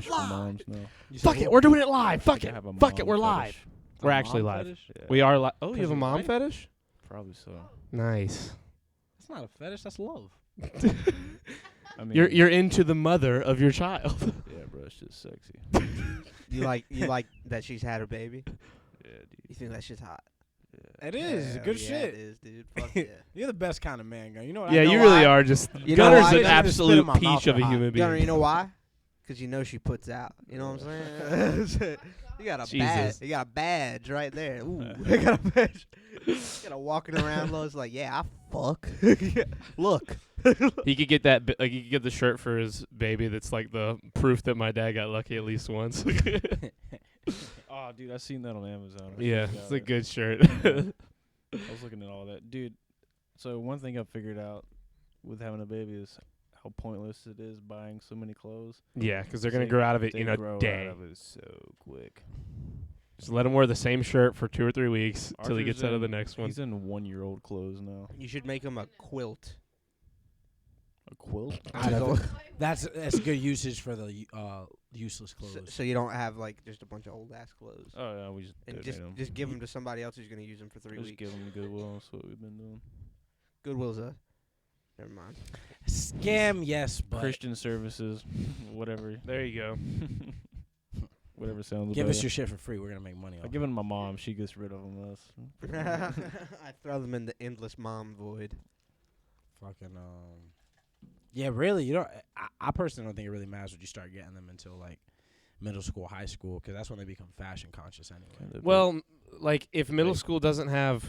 it live. Fuck it, we're doing it live. Fuck it. Fuck it, we're live. We're actually live. Yeah. We are live. Oh, you have a your mom wife? fetish? Probably so. Nice. That's not a fetish. That's love. I mean, You're into the mother of your child. yeah, bro, it's just sexy. You like that she's had a baby? Yeah, dude. You think that shit's hot? Yeah. It is Hell good yeah, shit. It is, dude. Fuck yeah. You're the best kind of man, guy. You know what? Yeah, I know you really why? are just. You know Gunner's why? an I just spit in absolute my mouth peach of a for hot. human being. Gunner, you know why? Because you know she puts out. You know what I'm saying? You got a badge. Jesus. You got a badge right there. Ooh, I got a badge. You got a walking around, Lowe's like, yeah, I fuck. Look. He could get that. Like he could get the shirt for his baby. That's like the proof that my dad got lucky at least once. Oh, dude, I seen that on Amazon. Yeah, it's a good shirt. I was looking at all that, dude. So one thing I figured out with having a baby is how pointless it is buying so many clothes. Yeah, because they're gonna grow out of it They in a grow day. out of it so quick. Just let him wear the same shirt for 2 or 3 weeks till he Arthur's gets out of the in- next one. He's in 1-year-old clothes now. You should make him a quilt. A quilt? That's good usage for the useless So, clothes. so you don't have like just a bunch of old ass clothes. Oh yeah, we just And donate just 'em. just give them to somebody else who's gonna use them for 3 Just weeks. give them to Goodwill. That's what we've been doing. Goodwill's a. Never mind. Scam, yes, but Christian services, whatever, There you go. whatever sounds. give us better. your shit for free. We're gonna make money I off. give it to my mom. She gets rid of them. That's I throw them in the endless mom void. Fucking yeah, really. You don't. I personally don't think it really matters what you start getting them until like middle school, high school, because that's when they become fashion conscious anyway. Well, like if middle school doesn't have,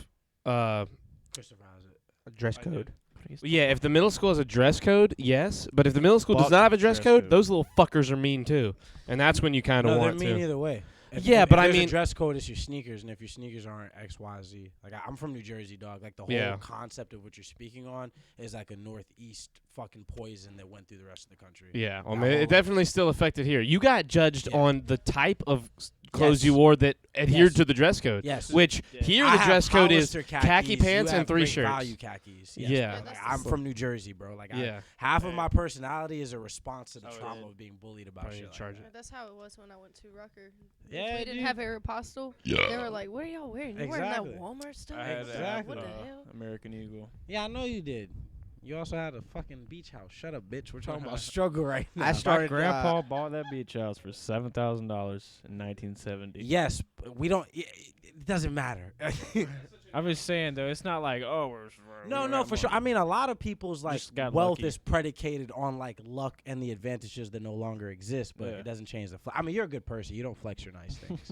Christopher has it. A dress I do. code. yeah, if the middle school has a dress code, yes. But if the middle school does Fuck not have a dress dress code, code. those little fuckers are mean too, and that's when you kind of No, they're want mean to. either way. Yeah, but I there's mean- a dress code is your sneakers, and if your sneakers aren't X, Y, Z, like I'm from New Jersey, dog. Like the whole Yeah. concept of what you're speaking on is like a northeast fucking poison that went through the rest of the country. Yeah, well, That man, whole- it definitely still affected here. You got judged Yeah. on the type of clothes Yes. you wore that adhered Yes. to the dress code. Yes. Which Yeah. here I the have dress code is Hollister khaki you pants and have 3 great shirts. value khakis. Yes, Yeah. bro. Like, I'm from New Jersey, bro. Like Yeah. half of my personality is a response to the Oh, trauma yeah. of being bullied about Probably shit. Like charge that. it. That's how it was when I went to Rucker. Yeah, If we didn't dude. have Aeropostale, they were like, "What are y'all wearing? You Exactly. wearing that Walmart stuff? I had Exactly. What the hell?" American Eagle. Yeah, I know you did. You also had a fucking beach house. Shut up, bitch. We're talking about struggle right now. I started. My grandpa bought that beach house for $7,000 in 1970. Yes, but we don't. It doesn't matter. I'm just saying though, it's not like we're No, for sure. I mean, a lot of people's like Just got wealth lucky. is predicated on like luck and the advantages that no longer exist, but Yeah. it doesn't change the. I mean, you're a good person. You don't flex your nice things.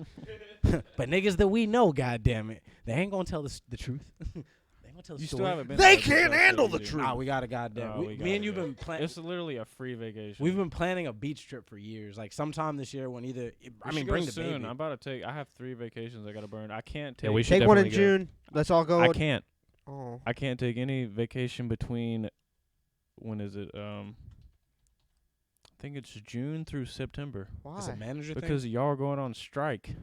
But niggas that we know, goddamn it, they ain't gonna tell the truth. They ain't gonna tell the You still story. haven't been. They to can't Mexico handle City, the dude. truth. Nah, we got a goddamn. No, we me and gotta you've go. been planning. It's literally a free vacation. We've been planning a beach trip for years. Like sometime this year, when either I We mean, should go bring the soon. baby. I'm about to take. I have 3 vacations I gotta burn. I can't take. Yeah, we should Take one in definitely go. June. Let's all go. I can't. Oh. I can't take any vacation between. When is it? I think it's June through September. It's a Why? manager thing. Because y'all are going on strike.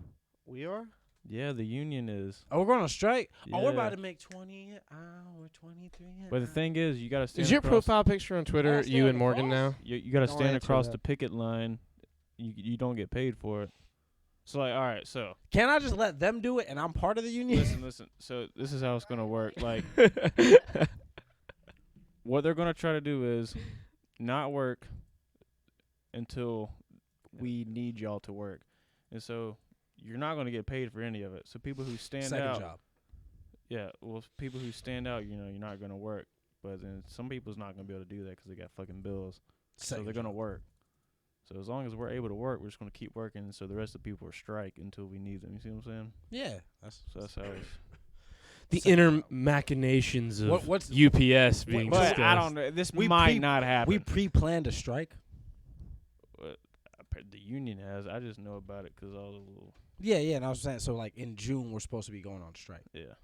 We are. Yeah, the union is. Oh, we're going on strike. Oh, we're Yeah. about to make 20 an hour, 23 an But the hour. thing is, you gotta stand. Is your across, profile picture on Twitter stay you on and the Morgan boss? now? You gotta Don't stand answer across that. the picket line. You don't get paid for it. So like, all right, so Can I just let them do it and I'm part of the union? listen. So this is how it's gonna work. Like, what they're gonna try to do is not work until we need y'all to work, and so you're not gonna get paid for any of it. So people who stand Second out, job. yeah, well, people who stand out, you're not gonna work. But then some people's not gonna be able to do that because they got fucking bills. So Second they're gonna job. work. So as long as we're able to work, we're just gonna keep working. And so the rest of the people are strike until we need them. You see what I'm saying? Yeah. That's So that's how it's. The Second inner job. machinations of what's- UPS being But discussed. I don't know. This We might pre- not happen. we pre-planned a strike. The union has. I just know about it because I was a little. Yeah, and I was saying, so like in June we're supposed to be going on strike. Yeah.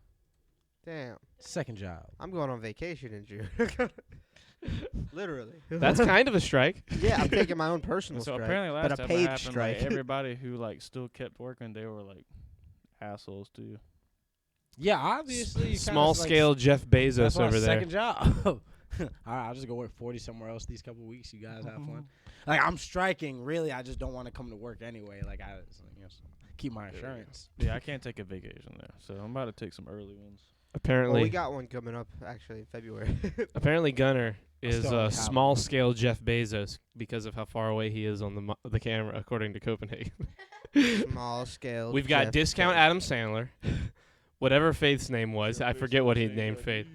Damn. Second job. I'm going on vacation in June. Literally. That's kind of a strike. Yeah, I'm taking my own personal So strike. apparently last but a time paid it happened, strike. like, everybody who like still kept working, they were like assholes too. Yeah, obviously. you kinda Small like- scale Jeff That's Bezos why over there. second job. All right, I'll just go work 40 somewhere else these couple weeks. You guys have fun. Like, I'm striking. Really, I just don't want to come to work anyway. Like, keep my insurance. Yeah, I can't take a vacation there, so I'm about to take some early ones. Apparently, Well, we got one coming up actually in February. apparently Gunner is still only a have small scale Jeff Bezos because of how far away he is on the camera, according to Copenhagen. Small scale. We've got Jeff discount Bezos. Adam Sandler, whatever Faith's name was. I forget what he named Faith.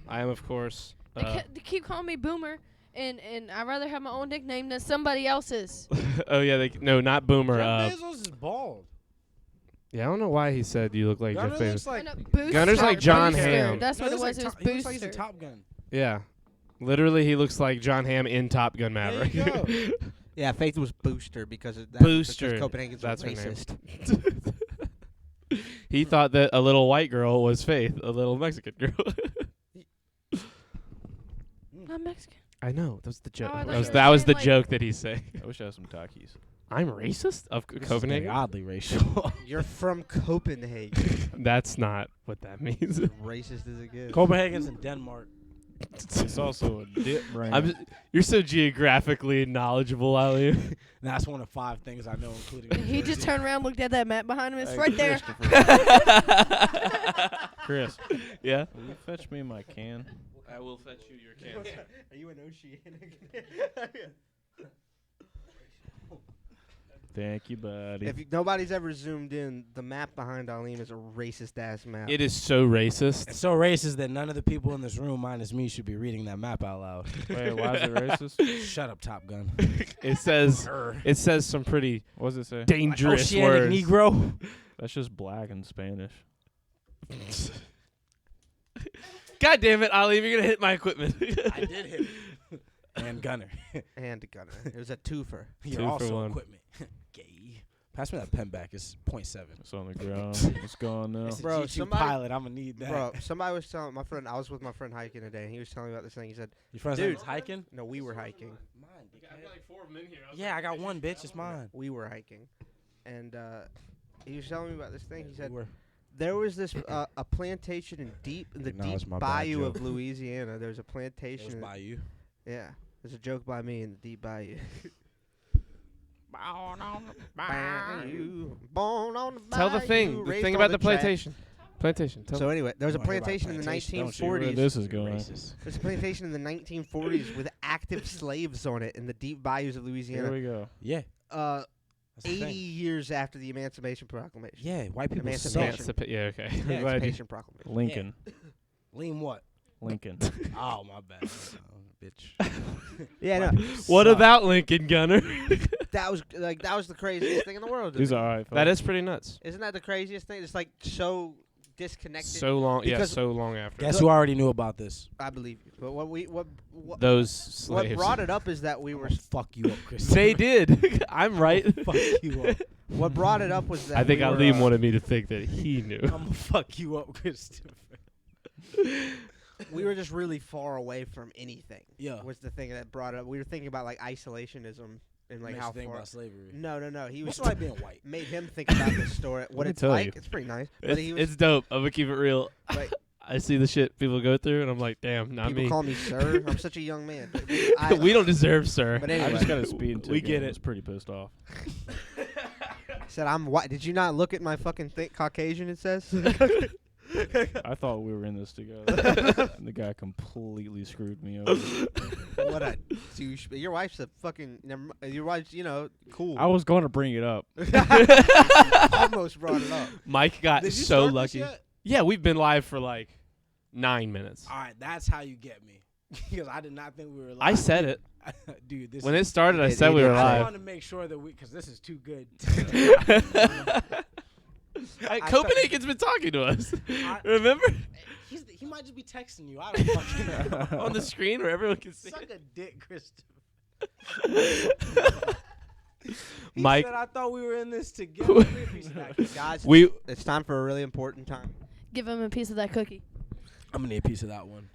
I am, of course. They keep calling me Boomer, and I'd rather have my own nickname than somebody else's. Oh yeah, no, not Boomer. Jeff Bezos is bald. Yeah, I don't know why he said you look like Gunner Jeff looks Bezos. like Booster. Gunner's like John Booster. Hamm. That's what it was. It was He looks like he's a Booster. Top Gun. Yeah, literally, he looks like John Hamm in Top Gun Maverick. There you go. Yeah, Faith was Booster because of that. Booster. Because Copenhagen's That's her name. racist. He thought that a little white girl was Faith, a little Mexican girl. I'm Mexican. I know, that was the joke. Oh, I thought that you was, were that was saying, the like- joke that he's saying. I wish I had some Takis. I'm racist of This is Copenhagen. getting oddly racial. You're from Copenhagen. That's not what that means. Racist as it gets. Copenhagen's in Denmark. It's also a dip brand. You're so geographically knowledgeable, Aileem. And that's one of 5 things I know, including. He just turned around, looked at that map behind him. It's Hey, right there. Chris, Yeah. will you fetch me my can? I will fetch you your cans. Are you an Oceanic? Thank you, buddy. If nobody's ever zoomed in, the map behind Aileem is a racist ass map. It is so racist. It's so racist that none of the people in this room, minus me, should be reading that map out loud. Wait, why is it racist? Shut up, Top Gun. It says some pretty What does it say? dangerous Oceanic words. Negro. That's just black in Spanish. God damn it, Aileem, you're gonna hit my equipment. I did hit. And Gunner. and Gunner. It was a twofer. You're 2 for also 1. equipment. Gay. Pass me that pen back. It's 0.7. It's on the ground. It's gone now. It's a Bro, G2 somebody- pilot. I'm gonna need that. Bro, somebody was telling my friend. I was with my friend hiking today, and he was telling me about this thing. He said, Your friend's Dude. name is hiking? "No, we were hiking. Mine, I've got like 4 of them in here. Yeah, I got one, bitch. It's mine. We were hiking." And he was telling me about this thing. He said We're- there was this a plantation in the Acknowledge deep my bad bayou joke. of Louisiana. There's a It plantation. was by you. Yeah, there's a joke by me in the deep bayou. Born on the bayou, born on the Tell the bayou, thing. The raised thing on about the track. plantation. Plantation. Tell So anyway, there was a You wanna hear about plantation in the plantation, don't you? Where 1940s. this is going. Racist. There's a plantation in the 1940s with active slaves on it in the deep bayous of Here Louisiana. we go. Yeah. Uh, That's the 80 thing. years after the Emancipation Proclamation. Yeah, white people Emancipation. suck. Yeah, okay. Yeah, I'm glad you- Emancipation Proclamation. Lincoln. Lean what? Lincoln. Oh, my bad. Bitch. Yeah, no, What Suck. about Lincoln, Gunner? that was the craziest thing in the world. to These me. are alright. That is pretty nuts. Isn't that the craziest thing? It's like so disconnected. So long. Yeah, Because- so long after. Guess who already knew about this? I believe you. But what Those slaves. what brought it up is that we were. I'ma fuck you up, Chris. They did. I'm right. Fuck you up. What brought it up was that I think we were, Aileem wanted me to think that he knew. I'm gonna fuck you up, Christopher. we were just really far away from anything. Yeah. Was the thing that brought it up. We were thinking about like isolationism and like Makes how you think far. about slavery. No. He was What's like being white? made him think about this story. What me it's tell like. you. It's pretty nice. But he was, It's dope. I'm gonna keep it real. Right. I see the shit people go through, and I'm like, damn, not people me. call me sir. I'm such a young man. We don't deserve, sir. But I anyway, just got a speeding ticket. We get and it. I was pretty pissed off. said I'm white. Did you not look at my fucking Caucasian? It says. I thought we were in this together. And the guy completely screwed me over. What a douche. Your wife's a fucking. Your wife's, cool. I was going to bring it up. Almost brought it up. Mike got Did you so start this lucky. yet? Yeah, we've been live for like 9 minutes. All right, that's how you get me. Because I did not think we were live. I said it. Dude, this When is, it started, I It- said it- we were it- I live. wanted to make sure that because this is too good. Copenhagen's been talking to us. I- Remember? He might just be texting you. I don't fucking know. On the screen where everyone can see. Suck a dick, Christopher. He Mike, said, I thought we were in this together. Guys, we it's time for a really important time. Give him a piece of that cookie. I'm gonna need a piece of that one.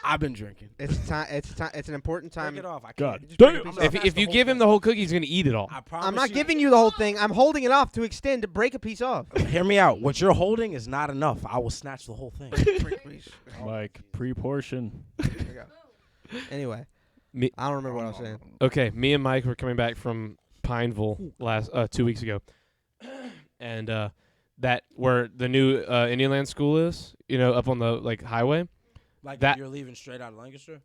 I've been drinking. It's time. It's time. It's an important Break time. it off. I God can't. Just damn. break it off. If you give him the whole cookie, he's gonna eat it all. I promise I'm not you- giving you the whole thing. I'm holding it off to extend to break a piece off. Hear me out. What you're holding is not enough. I will snatch the whole thing. Mike, pre-portion. Anyway, Me- I don't remember what I was saying. Okay, me and Mike were coming back from Pineville last 2 weeks ago, and that where the new Indian Land School is, up on the highway. Like That- if you're leaving straight out of Lancaster.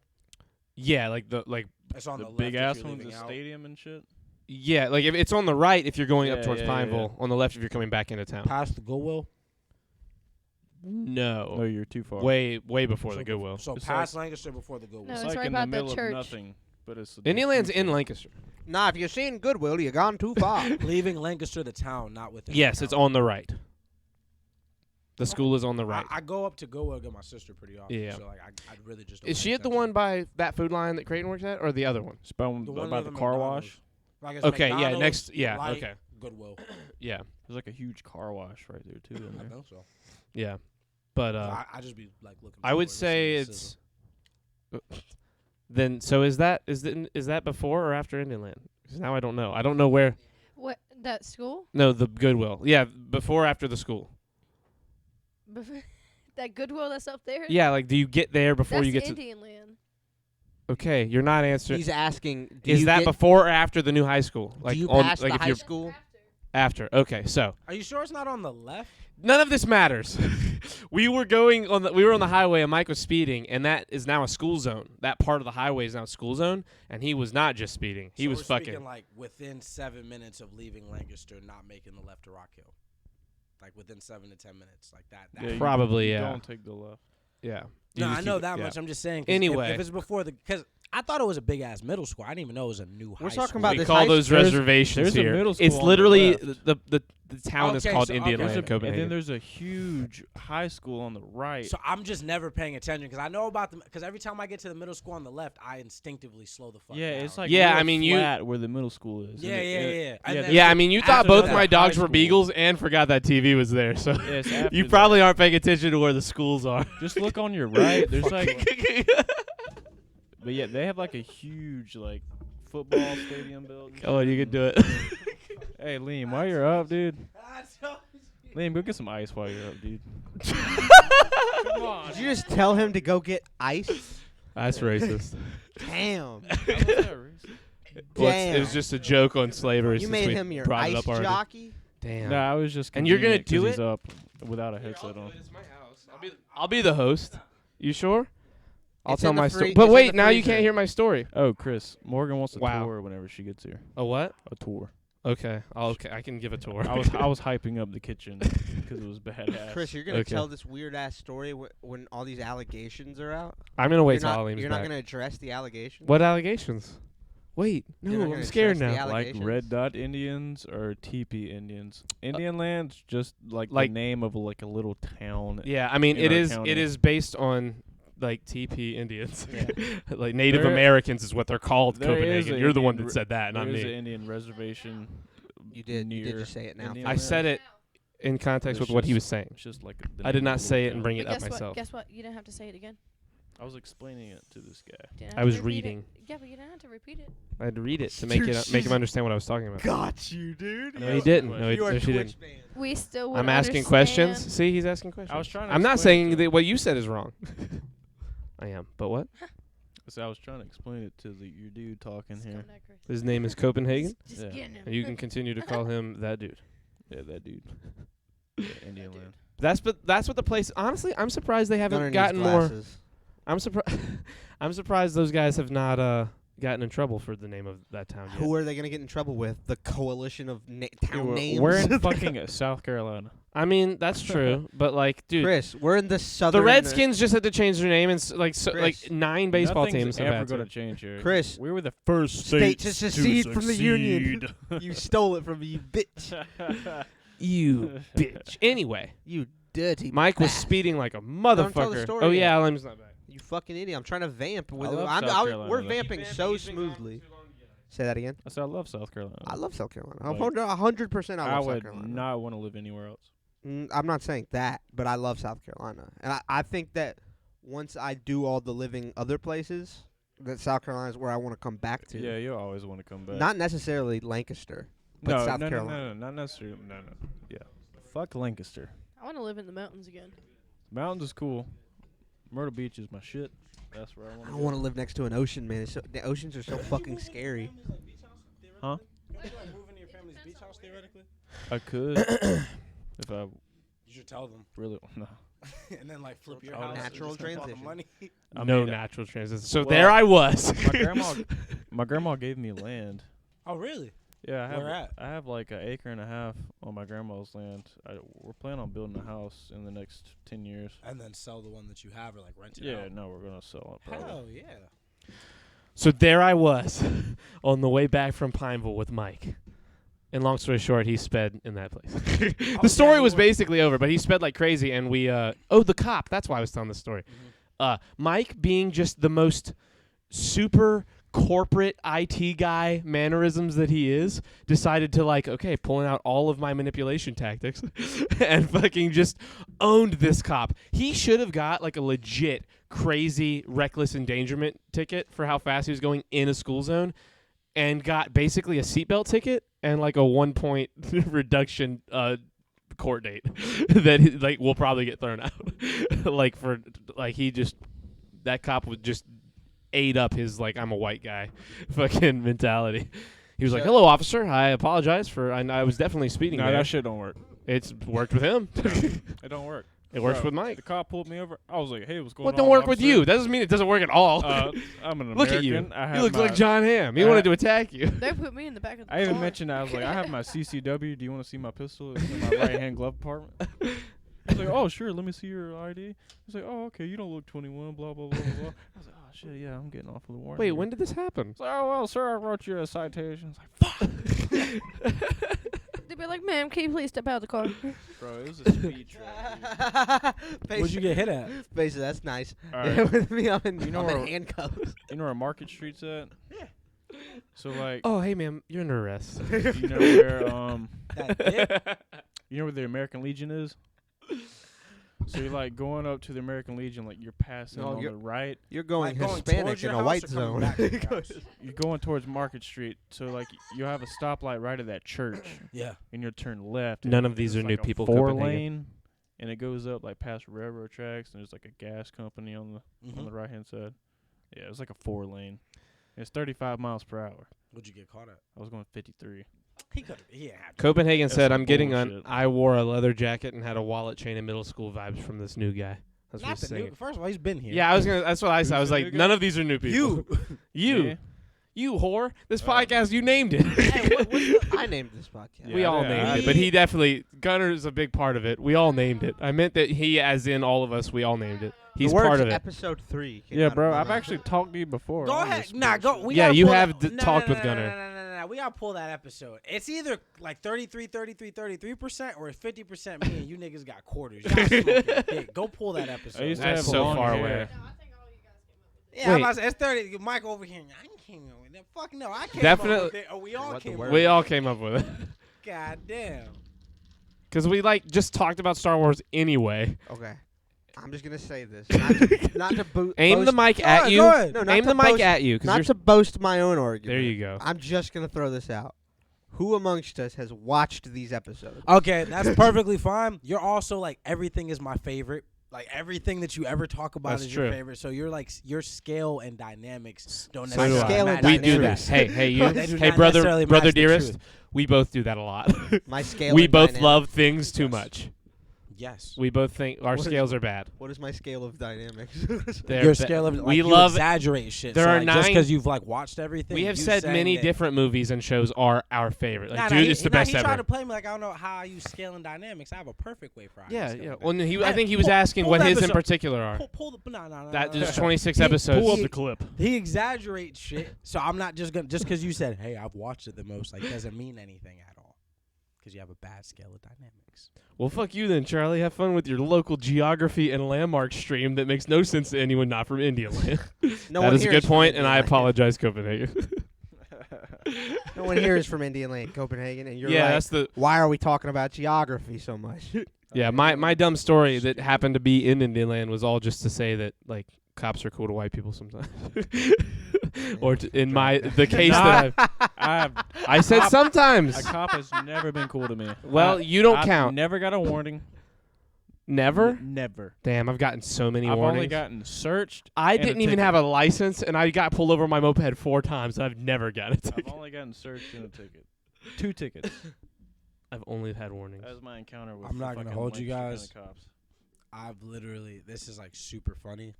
Yeah, the It's on The the, left big if ass you're ones, the leaving out. stadium and shit. yeah, if it's on the right if you're going up Yeah, towards yeah, Pineville, on the left if you're coming back into town. Past the Goodwill. No, No, you're too far. way before So the Goodwill. So It's past Lancaster before the Goodwill. No, It's it's like right in the about the middle of church. nothing, but it's Indian Land's huge in one. Lancaster. Nah, if you're seeing Goodwill, you're gone too far. Leaving Lancaster, the town, not within. Yes, the it's town. on the right. The school is on the right. I go up to Goodwill to get my sister pretty often. Yeah. So I'd really just. Don't Is pay she at the attention. one by that food line that Creighton works at, or the other one? It's about, The one about near the car McDonald's. wash. Like it's Okay, yeah, McDonald's, next, yeah, Light, okay, Goodwill. yeah, There's like a huge car wash right there too. In I there. think so. yeah. But I just be like looking. I would forward to say seeing it's. Then so is that before or after Indian Land? 'Cause now I don't know. I don't know where. What, that school? No, the Goodwill. Yeah, before or after the school. That Goodwill that's up there? Yeah, do you get there before That's you get Indian Land. to? Okay, you're not answering. He's asking. Is that before or after the new high school? Do you pass the if high you're school? after. Okay, so Are you sure it's not on the left? none of this matters. we were on the highway and Mike was speeding, and that is now a school zone. That part of the highway is now a school zone, and he was not just speeding. He So was we're fucking. speaking like within 7 minutes of leaving Lancaster, not making the left to Rock Hill. Like within 7 to 10 minutes, like that. Yeah, you- Probably, you yeah. Don't take the left. Yeah. No, You I just know keep- that yeah. much. I'm just saying. 'Cause Anyway. if it's before because I thought it was a big ass middle school. I didn't even know it was a new high We're talking school. about We this call high those there's- reservations there's a here. middle school It's on the literally left. the town is Okay, called so- Indian okay, Land so- in Copenhagen. And then there's a huge high school on the right. So I'm just never paying attention because I know about them. Because every time I get to the middle school on the left, I instinctively slow the fuck yeah, down. it's like Yeah, real I mean, you- flat where the middle school is. Yeah, And yeah, it- yeah. And yeah, then- Yeah, I mean, you thought After both that, my high dogs were school. beagles and forgot that TV was there. So Yeah, it's after you that. probably aren't paying attention to where the schools are. Just look on your right. There's like, but yeah, they have like a huge football stadium building. Come on, you can do it. Hey, Liam, while you're up, dude. Liam, go get some ice while you're up, dude. Come on. Did you just tell him to go get ice? That's racist. Damn. Well, it was just a joke on slavery. You since made we him your brought it ice up already. jockey? Damn. Nah, I was just. And you're gonna convenient 'cause do He's up without a headset on. It's my house. I'll be the host. You sure? I'll It's tell in the my free- story. it's But in wait, the now you freezer. can't hear my story. Oh, Chris, Morgan wants a Wow. tour whenever she gets here. A what? A tour. Okay. I can give a tour. I was hyping up the kitchen because it was badass. Chris, you're gonna Okay. tell this weird ass story when all these allegations are out. I'm gonna wait you're till not, Aileem's you're back. not gonna address the allegations. What allegations? Wait, You're not no, gonna I'm scared address the now. Like allegations? Red Dot Indians or TP Indians. Indian Land's just like like- the name of a little town. Yeah, I mean in it our is county. it is based on TP Indians. Yeah. Like Native There- Americans is what they're called. there is Copenhagen. a You're the one Indian that said that, not There is an me. Indian reservation. You did near just say it now. Indian I Land. said it in context It's with what he just- was saying. It's just like I did not say it and bring it But up myself. Guess what? You didn't have to say it again. I was explaining it to this guy. You didn't I have was to repeat it. reading. Yeah, but you didn't have to repeat it. I had to read it to make him understand what I was talking about. Got you, dude. No, he didn't. No, You are no, she Twitch didn't. man. We still would I'm asking understand. questions. See, he's asking questions. I was trying to I'm not explain it saying to that him. what you said is wrong. I am, but what? So I was trying to explain it to your dude talking Just here. come back, Chris. His name is Copenhagen. Just Yeah. getting him. And you can continue to call him that dude. Yeah, that dude. Yeah, Indian Dude. Land. That's what the place. Honestly, I'm surprised they haven't Gunner needs gotten more. glasses. I'm surprised. I'm surprised those guys have not gotten in trouble for the name of that town yet. Who are they gonna get in trouble with? The coalition of town Dude, names. we're in fucking South Carolina. I mean, that's true, but dude, Chris, we're in the southern. the Redskins just had to change their name, and Chris, 9 baseball Nothing's teams have ever had going to. to change here. Chris, we were the first state state to secede from the Union. You stole it from me, you bitch. You bitch. Anyway, You dirty. Mike was bastard. speeding like a Don't tell the motherfucker. story Oh yet. yeah, Alan's not back. You fucking idiot. I'm trying to vamp with. love South Carolina, We're though. vamping so smoothly. Say that again. I said I love South Carolina. I love South Carolina. Like, 100%. I I love South would Carolina. not want to live anywhere else. I'm not saying that, but I love South Carolina, and I think that once I do all the living other places, that South Carolina is where I want to come back to. Yeah, you always want to come back. Not necessarily Lancaster, but no, South no, Carolina. no, not necessarily. No. Yeah, fuck Lancaster. I want to live in the mountains again. Mountains is cool. Myrtle Beach is my shit. That's where I I want to. don't want to live next to an ocean, man. The oceans are so fucking scary. Huh? Can you move into your family's beach house theoretically? I could if I You should tell them, really no. and then like flip your Oh, house. natural and just take all the transition. money. I No mean, natural transition. So well, there I was. my grandma gave me land. Oh really? Yeah, I have. Where at? I have like an acre and a half on my grandma's land. We're planning on building a house in the next 10 years. And then sell the one that you have, or like rent it Yeah, out. no, we're gonna sell it. Probably. Hell yeah. So there I was on the way back from Pineville with Mike. And long story short, he sped in that place. The story was basically over, but he sped like crazy. And we, the cop. That's why I was telling this story. Mike, being just the most super corporate IT guy mannerisms that he is, decided to pulling out all of my manipulation tactics and fucking just owned this cop. He should have got like a legit crazy reckless endangerment ticket for how fast he was going in a school zone, and got basically a seatbelt ticket and like a 1 point reduction court date that will probably get thrown out. That cop would just ate up his I'm a white guy fucking mentality. He was like, "Hello, officer. I apologize for I was definitely speeding." No, there. that shit don't work. It's worked with him. It don't work. It works Bro, with Mike. The cop pulled me over. I was like, "Hey, what's going What on?" don't work with officer? you? That doesn't mean it doesn't work at all. I'm an American. Look at you. I have You look my, like John Hamm. He I- wanted to attack you. They put me in the back of the I even car. mentioned I was like, I have my CCW. Do you want to see my pistol? It's in my right hand glove compartment. I was like, oh sure, let me see your ID. I was like, oh okay, you don't look 21. Blah blah blah blah blah. I was like, oh shit, yeah, I'm getting off of the warrant. Wait, here. when did this happen? It's like, oh well, sir, I wrote you a citation. It's like, They'd be like, ma'am, can you please step out of the car? bro, it was a speed trap. What'd you get hit at? Basically, that's nice. All Yeah, right. with me, I'm in, You know I'm in where- handcuffs. You know where Market Street's at? Yeah. So like, Oh, hey, ma'am, you're under arrest. you know where That dick? you know where the American Legion is? So you're like going up to the American Legion, like you're passing No, on you're- the right. You're going Like going Hispanic towards in your a house white or coming zone. back to your house? You're going towards Market Street. So like you have a stoplight right at that church, Yeah. and you turn left. None and of these there's are like new a people, 4 Copenhagen. lane, and it goes up like past railroad tracks, and there's like a gas company on the right hand side. Yeah, it's like a 4 lane. It's 35 miles per hour. What'd you get caught at? I was going 53. He could have. He had to. Copenhagen That's said, some I'm getting on. bullshit. I wore a leather jacket and had a wallet chain and middle school vibes from this new guy. That's what Not he's the new. saying. First of all, he's been here. Yeah, I was gonna. That's what I said. I Who's was the like, new guy? none of these are new people. You. You whore. This Oh. podcast, you named it. Hey, what the- I named this podcast. Yeah, We all yeah, named I- it, but he definitely Gunner's a big part of it. We all named it. I meant that he, as in all of us, we all named it. He's the words part of it. Episode 3. came Yeah, out of bro. my I've mouth. actually talked to you before. Go on ahead. this Nah, go. bullshit. We Yeah, gotta you pull have that- d- talked with no, Gunner. No. We gotta pull that episode. It's either like 33% or 50% me and you niggas got quarters. Y'all smoking dick. Go pull that episode. I used to That's have so long far hair. away. Yeah, I'm Wait. about to say, it's 30. Mike over here. I came up with that. Fuck no, I came Definitely- up with it. Oh, we all What the came word? up We with all it. came up with it. God damn. Because we just talked about Star Wars anyway. Okay. I'm just going to say this. Not to boot. Aim the mic Go at ahead, you. go ahead. No, not Aim to the mic boast- at you. 'Cause Not you're to boast my own argument. there you go. I'm just going to throw this out. Who amongst us has watched these episodes? Okay, that's perfectly fine. You're also like, everything is my favorite. Like, everything that you ever talk about That's is true. your favorite. So you're like, your scale and dynamics don't So My do I. necessarily scale match and We the do that. dynamics. truth. Hey, you. They do Hey, not brother, necessarily brother match the dearest. truth. We both do that a lot. My scale We and both dynamic. love things too Yes. much. Yes. We both think our What is- scales are bad. What is my scale of dynamics? They're Your ba- scale of like, we you love. exaggerate shit. there so, are like, just 9 because you've like watched everything. We have you said saying many that- different movies and shows are our favorite. Like, Nah, dude, he, it's the nah, best he tried ever. to play me like I don't know how I use scale and dynamics. I have a perfect way for how I Yeah, use scale yeah. and Well, dynamics. I think he was Pull- asking pull what the his in episode. particular are. Pull the no. That is no. 26 He- episodes. Pull up He- the clip. He exaggerates shit, so I'm not just gonna just because you said, "Hey, I've watched it the most," like doesn't mean anything at all. Because you have a bad scale of dynamics. Well, fuck you then, Charlie. Have fun with your local geography and landmark stream that makes no sense to anyone not from India land. No That one is a here good from point, and Indian I Land. apologize, Copenhagen. No one here is from Indian Land, Copenhagen, and you're yeah, like, that's the. why are we talking about geography so much? Yeah, my dumb story that happened to be in Indian was all just to say that like cops are cool to white people sometimes. Or in the case that I said sometimes. A cop has never been cool to me. Well, you don't I've count. Never got a warning. Never? Never. Damn, I've gotten so many I've warnings. only gotten searched. I and a didn't even ticket. have a license, and I got pulled over on my moped 4 times. And I've never gotten a ticket. I've only gotten searched and a ticket. 2 tickets. I've only had warnings. That was my encounter with I'm not the gonna fucking hold you Lancaster guys. County cops. I've literally, this is like super funny.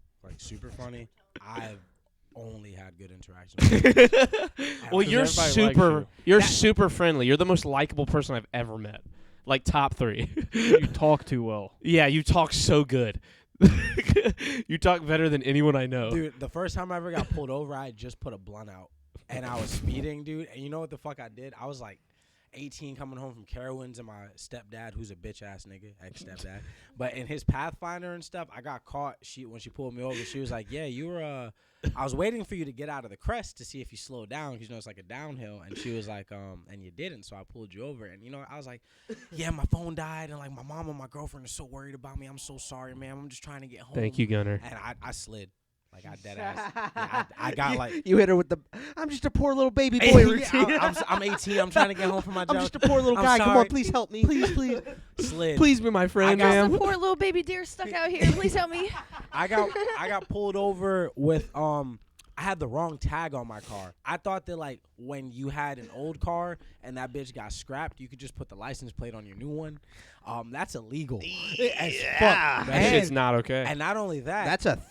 I've only had good interactions. Well, you're everybody likes you're super friendly. You're the most likable person I've ever met. Like top 3. You talk too well. Yeah, you talk so good. You talk better than anyone I know. Dude, the first time I ever got pulled over, I had just put a blunt out. And I was speeding, dude. And you know what the fuck I did? I was like 18 coming home from Carowinds, and my stepdad, who's a bitch-ass nigga, ex-stepdad. But in his Pathfinder and stuff, I got caught. When she pulled me over, she was like, yeah, you were, I was waiting for you to get out of the crest to see if you slowed down, because, you know, it's like a downhill. And she was like, and you didn't, so I pulled you over. And, you know, I was like, yeah, my phone died, and, like, my mom and my girlfriend are so worried about me. I'm so sorry, man. I'm just trying to get home. Thank you, Gunner. And I slid. Like, I dead ass. Yeah, I got, like... You hit her with the, I'm just a poor little baby boy routine. I'm 18. I'm trying to get home from my job. I'm just a poor little I'm guy. Come sorry. on, please help me. Please. Slid. Please be my friend, I got ma'am. There's a poor little baby deer stuck out here. Please help me. I got pulled over with I had the wrong tag on my car. I thought that like when you had an old car and that bitch got scrapped, you could just put the license plate on your new one. That's illegal. As fuck. That shit's not okay. And not only that, That's a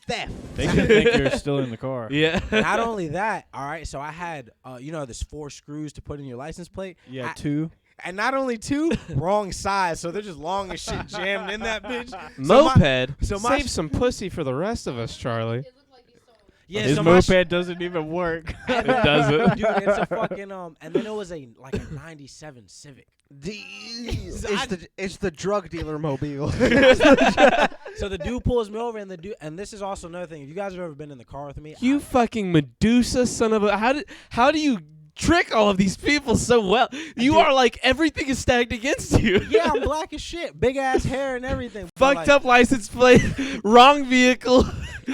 theft. They could think you're still in the car. Yeah. not only that, all right. So I had you know, there's 4 screws to put in your license plate. Yeah, 2. And not only 2, wrong size, so they're just long as shit jammed in that bitch. Moped. so my- Save some pussy for the rest of us, Charlie. Yeah, His so moped doesn't even work. It doesn't. Dude, it's a fucking and then it was a 97 Civic. It's the drug dealer mobile. So the dude pulls me over, and this is also another thing. If you guys have ever been in the car with me, You fucking Medusa son of a... How do you trick all of these people so well? You are like, everything is stacked against you. yeah, I'm black as shit, big ass hair and everything. But, Fucked up license plate, wrong vehicle.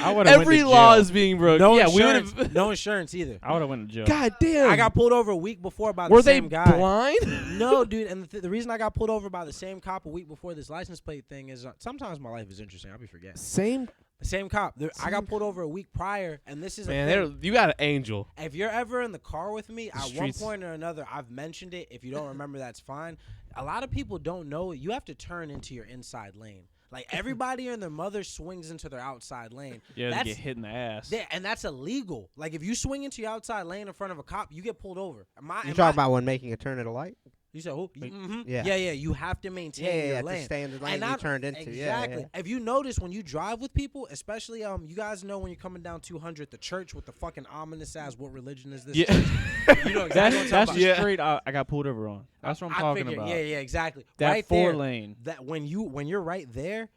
I would have Every went to law jail. is being broken. No yeah, insurance, we would have... no insurance either. I would have went to jail. God damn. I got pulled over a week before by Were the they same guy. blind? No, dude, and the reason I got pulled over by the same cop a week before this license plate thing is sometimes my life is interesting. I'll be forgetting. Same... The same cop. I got pulled over a week prior, and this is Man, a thing. you got an angel. If you're ever in the car with me, at one streets. point or another, I've mentioned it. If you don't remember, that's fine. A lot of people don't know you have to turn into your inside lane. Like, everybody and their mother swings into their outside lane. Yeah, they that's, get hit in the ass. yeah, and that's illegal. Like, if you swing into your outside lane in front of a cop, you get pulled over. You talking about when making a turn at a light? You said who? Mm-hmm. Yeah. Yeah. You have to maintain your lane. To stay in the lane And you not- turned into. Exactly. Yeah. If you notice when you drive with people, especially you guys know when you're coming down 200, the church with the fucking ominous ass. What religion is this? Yeah. Church? You know exactly what I'm That's talking the about. Yeah. street I got pulled over on. That's what I'm talking figured, about. Yeah, exactly. That right 4 there, lane. that when you're right there,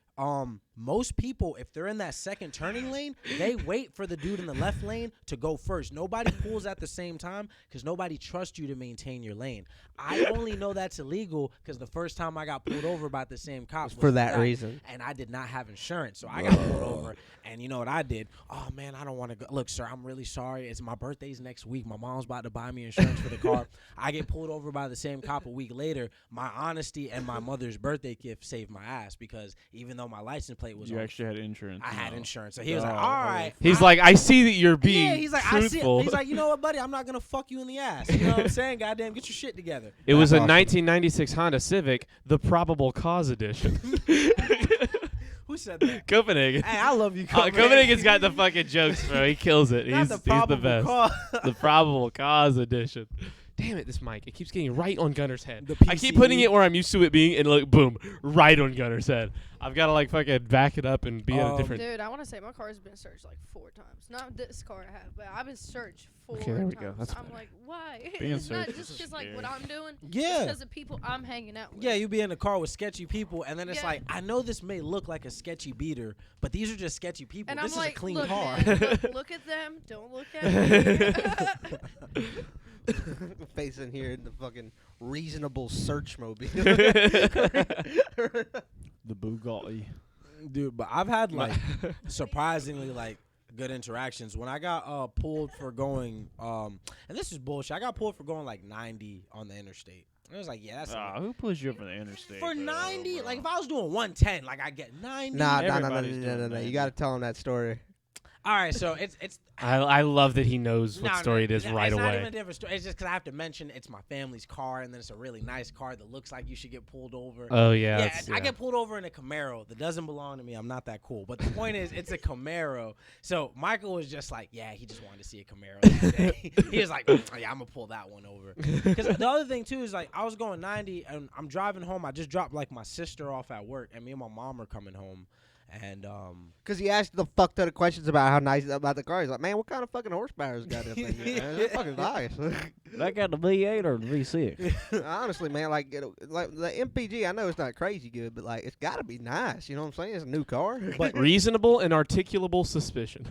most people, if they're in that second turning lane, they wait for the dude in the left lane to go first. Nobody pulls at the same time because nobody trusts you to maintain your lane. I only know that's illegal because the first time I got pulled over by the same cop was For that guy, reason. and I did not have insurance, so I got pulled over. And you know what I did? Oh man, I don't want to go. Look, sir, I'm really sorry. It's my birthday's next week. My mom's about to buy me insurance for the car. I get pulled over by the same cop a week later. My honesty and my mother's birthday gift saved my ass because even though my license plate was You on, actually had insurance. I had No. insurance. So he was like, Oh, all right. He's like, I see that you're being yeah, he's like, I see it. truthful. He's like, you know what, buddy? I'm not going to fuck you in the ass. You know what I'm saying? Goddamn, get your shit together. It was a That's awesome. 1996 Honda Civic, the probable cause edition. Who said that? Copenhagen. Hey, I love you, Copenhagen's got the fucking jokes, bro. He kills it. Not He's the the probable best. cause. The probable cause edition. Damn it, this mic. It keeps getting right on Gunner's head. The I keep PCE. putting it where I'm used to it being, and look, boom, right on Gunner's head. I've got to, like, fucking back it up and be at a different... Dude, I want to say my car's been searched like 4 times. Not this car I have, but I've been searched 4 Okay, there we times. go. That's I'm better. like, why? Being It's not searched just is because like what scary. I'm doing. Yeah. Because of people I'm hanging out with. Yeah, you be in the car with sketchy people, and then it's Yeah. like, I know this may look like a sketchy beater, but these are just sketchy people. And this I'm is like, a clean look, car. man, look at them. Don't look at me. Facing here in the fucking reasonable search mobile. The Bugatti. Dude, but I've had like surprisingly like good interactions when I got pulled for going and this is bullshit. I got pulled for going like 90 on the interstate. It was like, yeah, that's Who pushed you up for the interstate? for bro, 90. bro? Like if I was doing 110, like I get 90. Nah. Everybody's doing You 90. got to tell him that story. All right, so it's I love that he knows what story it is right it's away. not even a different story. It's just because I have to mention it's my family's car, and then it's a really nice car that looks like you should get pulled over. Oh yeah, Yeah, I get pulled over in a Camaro that doesn't belong to me. I'm not that cool. But the point is, it's a Camaro. So Michael was just like, yeah, he just wanted to see a Camaro that day. He was like, oh, yeah, I'm going to pull that one over. Because the other thing, too, is like I was going 90, and I'm driving home. I just dropped like my sister off at work, and me and my mom are coming home. And Because he asked the fuck ton of questions about how nice about the car. He's like, man, what kind of fucking horsepower has got this thing? Man? It's fucking nice. That got the V8 or the V6? Honestly, man, like the MPG, I know it's not crazy good, but like it's got to be nice. You know what I'm saying? It's a new car. But Reasonable and articulable suspicion.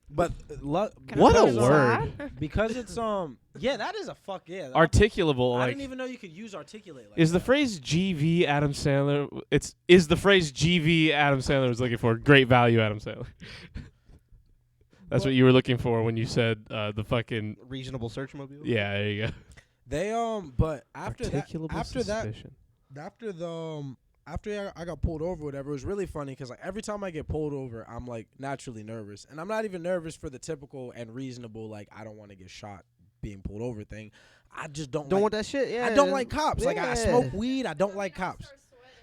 but What a word. because it's yeah, that is a fuck yeah. Articulable, I like didn't even know you could use articulate. Like is the that. phrase GV Adam Sandler? Is the phrase GV Adam Sandler was looking for? Great value, Adam Sandler. That's what you were looking for when you said the fucking Reasonable search mobile. yeah. There you go. They but after Articulable suspicion. after I got pulled over, whatever, it was really funny because like every time I get pulled over, I'm like naturally nervous, and I'm not even nervous for the typical and reasonable like I don't want to get shot being pulled over thing. I just don't want like, that shit. Yeah, I don't like cops. Like I Yeah. smoke weed. I don't like cops.